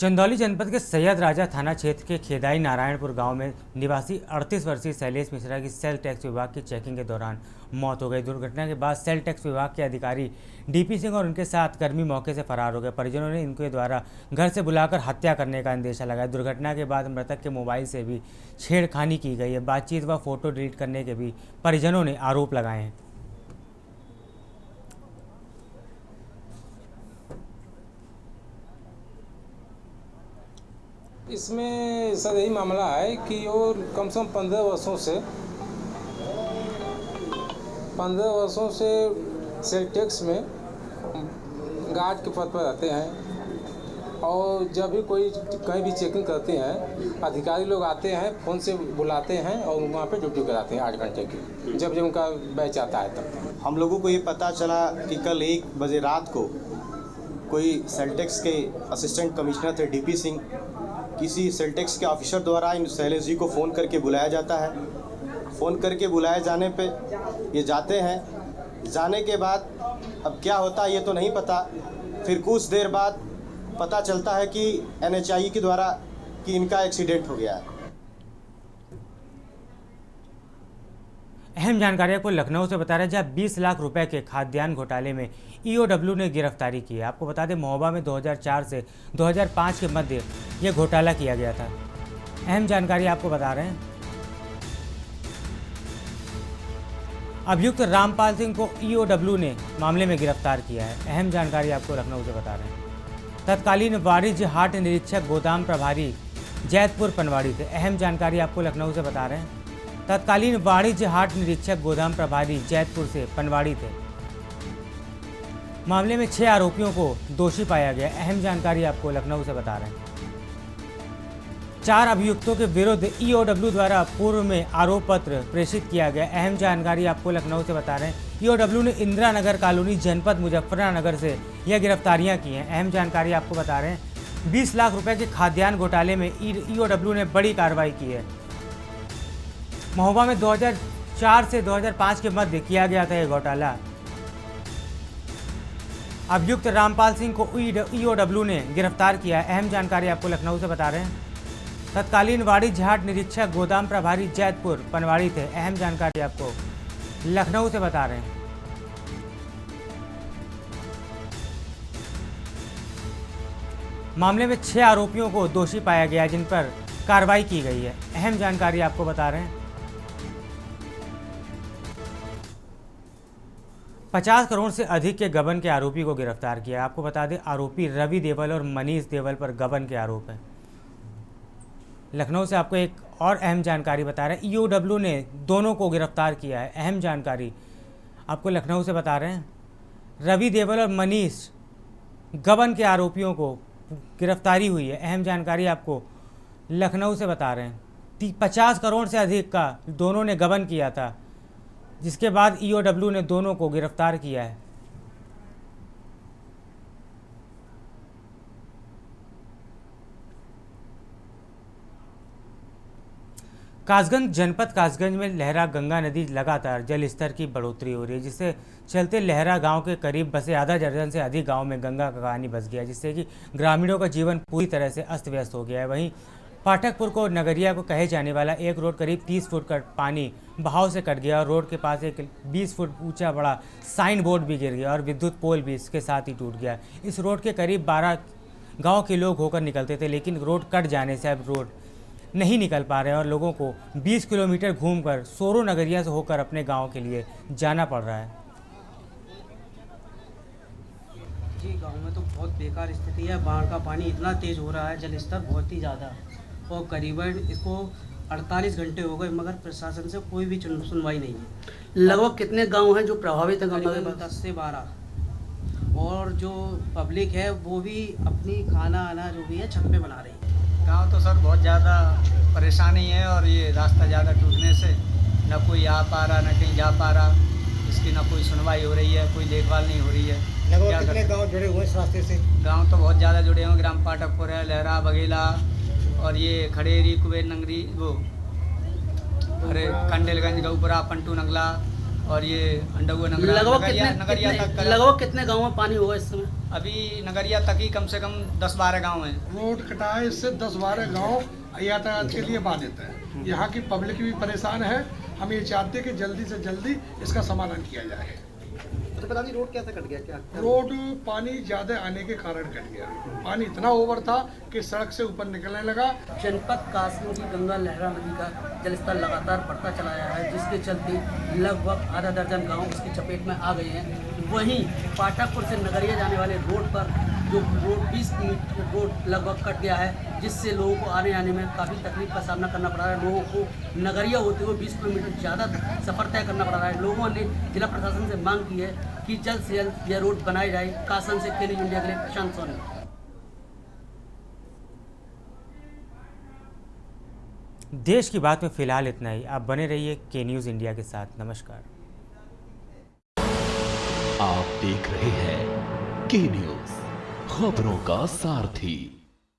चंदौली जनपद के सैयद राजा थाना क्षेत्र के खेदाई नारायणपुर गांव में निवासी 38 वर्षीय शैलेश मिश्रा की सेल टैक्स विभाग की चेकिंग के दौरान मौत हो गई। दुर्घटना के बाद सेल टैक्स विभाग के अधिकारी डीपी सिंह और उनके साथ कर्मी मौके से फरार हो गए। परिजनों ने इनके द्वारा घर से बुलाकर हत्या करने का अंदेशा लगाया। दुर्घटना के बाद मृतक के मोबाइल से भी छेड़खानी की गई है। बातचीत व फोटो डिलीट करने के भी परिजनों ने आरोप लगाए हैं। इसमें सर यही मामला है कि वो कम से कम 15 वर्षों से सेल टैक्स में गार्ड के पद पर रहते हैं। और जब भी कोई कहीं भी चेकिंग करते हैं, अधिकारी लोग आते हैं, फ़ोन से बुलाते हैं और वहाँ पे ड्यूटी कराते हैं 8 घंटे की, जब उनका बैच आता है तब। हम लोगों को ये पता चला कि कल 1 बजे रात को कोई सेल टैक्स के असिस्टेंट कमिश्नर थे डीपी सिंह, किसी सेल टैक्स के ऑफिसर द्वारा इन शैलेश जी को फ़ोन करके बुलाया जाता है। फ़ोन करके बुलाए जाने पे ये जाते हैं। जाने के बाद अब क्या होता है ये तो नहीं पता। फिर कुछ देर बाद पता चलता है कि NHI के द्वारा कि इनका एक्सीडेंट हो गया है। अहम जानकारी आपको लखनऊ से बता रहे हैं, जहां 20 लाख रुपए के खाद्यान्न घोटाले में ईओडब्ल्यू ने गिरफ्तारी की है। आपको बता दें, महोबा में 2004 से 2005 के मध्य यह घोटाला किया गया था। अहम जानकारी आपको बता रहे हैं, अभियुक्त रामपाल सिंह को ईओडब्ल्यू ने मामले में गिरफ्तार किया है। अहम जानकारी आपको लखनऊ से बता रहे हैं, तत्कालीन वाणिज्य हाट निरीक्षक गोदाम प्रभारी जैतपुर पनवाड़ी थे। अहम जानकारी आपको लखनऊ से बता रहे हैं, तत्कालीन वाणिज्य हाट निरीक्षक गोदाम प्रभारी जैतपुर से पनवाड़ी थे। मामले में 6 आरोपियों को दोषी पाया गया। अहम जानकारी आपको लखनऊ से बता रहे हैं, 4 अभियुक्तों के विरुद्ध ईओडब्ल्यू द्वारा पूर्व में आरोप पत्र प्रेषित किया गया। अहम जानकारी आपको लखनऊ से बता रहे हैं, ईओडब्ल्यू ने इंदिरा नगर कॉलोनी जनपद मुजफ्फरनगर से यह गिरफ्तारियां की हैं। अहम जानकारी आपको बता रहे हैं, 20 लाख रुपए के खाद्यान्न घोटाले में ईओडब्ल्यू ने बड़ी कार्रवाई की है। महोबा में 2004 से 2005 के मध्य किया गया था यह घोटाला। अभियुक्त रामपाल सिंह को ईओडब्ल्यू ने गिरफ्तार किया है। अहम जानकारी आपको लखनऊ से बता रहे हैं, तत्कालीन वाणिज्य हाट निरीक्षक गोदाम प्रभारी जैतपुर पनवाड़ी थे। अहम जानकारी आपको लखनऊ से बता रहे हैं, मामले में 6 आरोपियों को दोषी पाया गया, जिन पर कार्रवाई की गई है। अहम जानकारी आपको बता रहे हैं, 50 करोड़ से अधिक के गबन के आरोपी को गिरफ्तार किया। आपको बता दें, आरोपी रवि देवल और मनीष देवल पर गबन के आरोप हैं। लखनऊ से आपको एक और अहम जानकारी बता रहे हैं, ईओडब्ल्यू ने दोनों को गिरफ्तार किया है। अहम जानकारी आपको लखनऊ से बता रहे हैं, रवि देवल और मनीष गबन के आरोपियों को गिरफ्तारी हुई है। अहम जानकारी आपको लखनऊ से बता रहे हैं, 50 करोड़ से अधिक का दोनों ने गबन किया था, जिसके बाद ईओडब्ल्यू ने दोनों को गिरफ्तार किया है। कासगंज जनपद कासगंज में लहरा गंगा नदी लगातार जल स्तर की बढ़ोतरी हो रही है, जिससे चलते लहरा गांव के करीब बसे आधा दर्जन से अधिक गांव में गंगा का पानी बस गया, जिससे कि ग्रामीणों का जीवन पूरी तरह से अस्त व्यस्त हो गया है। वहीं पाठकपुर को नगरिया को कहे जाने वाला एक रोड करीब 30 फुट का पानी बहाव से कट गया और रोड के पास एक 20 फुट ऊंचा बड़ा साइन बोर्ड भी गिर गया और विद्युत पोल भी इसके साथ ही टूट गया। इस रोड के करीब 12 गांव के लोग होकर निकलते थे, लेकिन रोड कट जाने से अब रोड नहीं निकल पा रहे हैं और लोगों को 20 किलोमीटर घूमकर सोरो नगरिया से होकर अपने गाँव के लिए जाना पड़ रहा है। जी, गाँव में तो बहुत बेकार स्थिति है। बाढ़ का पानी इतना तेज़ हो रहा है, जल स्तर बहुत ही ज़्यादा, और करीबन इसको 48 घंटे हो गए, मगर प्रशासन से कोई भी सुनवाई नहीं है। लगभग कितने गांव हैं जो प्रभावित हैं? करीबन 10 से 12, और जो पब्लिक है वो भी अपनी खाना आना जो भी है छत पे बना रही है। गाँव तो सर बहुत ज़्यादा परेशानी है, और ये रास्ता ज़्यादा टूटने से न कोई आ पा रहा, न कहीं जा पा रहा, इसकी न कोई सुनवाई हो रही है, कोई देखभाल नहीं हो रही है। लगभग कितने गाँव जुड़े हुए इस रास्ते से? गाँव तो बहुत ज़्यादा जुड़े हुए, ग्राम पाठकपुर है, लहरा, बघेला, और ये खड़ेरी, कुबेर नगरी, वो अरे कंडेलगंज, गऊपुरा, पंटू नगला, और ये अंडगुआ नगरा, लगभग कितने गाँव में पानी होगा इस समय? अभी नगरिया तक ही कम से कम 10-12 गाँव हैं। रोड कटाए इससे 10-12 गाँव यातायात के लिए बाधित है। यहाँ की पब्लिक भी परेशान है। हम ये चाहते हैं कि जल्दी से जल्दी इसका समाधान किया जाए। तो पता नहीं रोड कैसे कट गया? क्या रोड पानी ज्यादा आने के कारण कट गया। पानी इतना ओवर था कि सड़क से ऊपर निकलने लगा। जनपद कासगंज की गंगा लहरा नदी का जलस्तर लगातार बढ़ता चला गया है, जिसके चलते लगभग आधा दर्जन गांव इसकी चपेट में आ गए हैं। वहीं पाठकपुर से नगरिया जाने वाले रोड पर जो रोड 20 मीटर रोड लगभग कट गया है, जिससे लोगों को आने जाने में काफ़ी तकलीफ का सामना करना पड़ रहा है। लोगों को नगरिया होते हुए 20 किलोमीटर ज़्यादा सफ़र तय करना पड़ रहा है। लोगों ने जिला प्रशासन से मांग की है कि जल्द से जल्द यह रोड बनाई जाए। कासन से के न्यूज़ इंडिया के लिए प्रशांत सोनी। देश की बात में फिलहाल इतना ही। आप बने रहिए के न्यूज़ इंडिया के साथ। नमस्कार। आप देख रहे हैं के न्यूज़, खबरों का सारथी।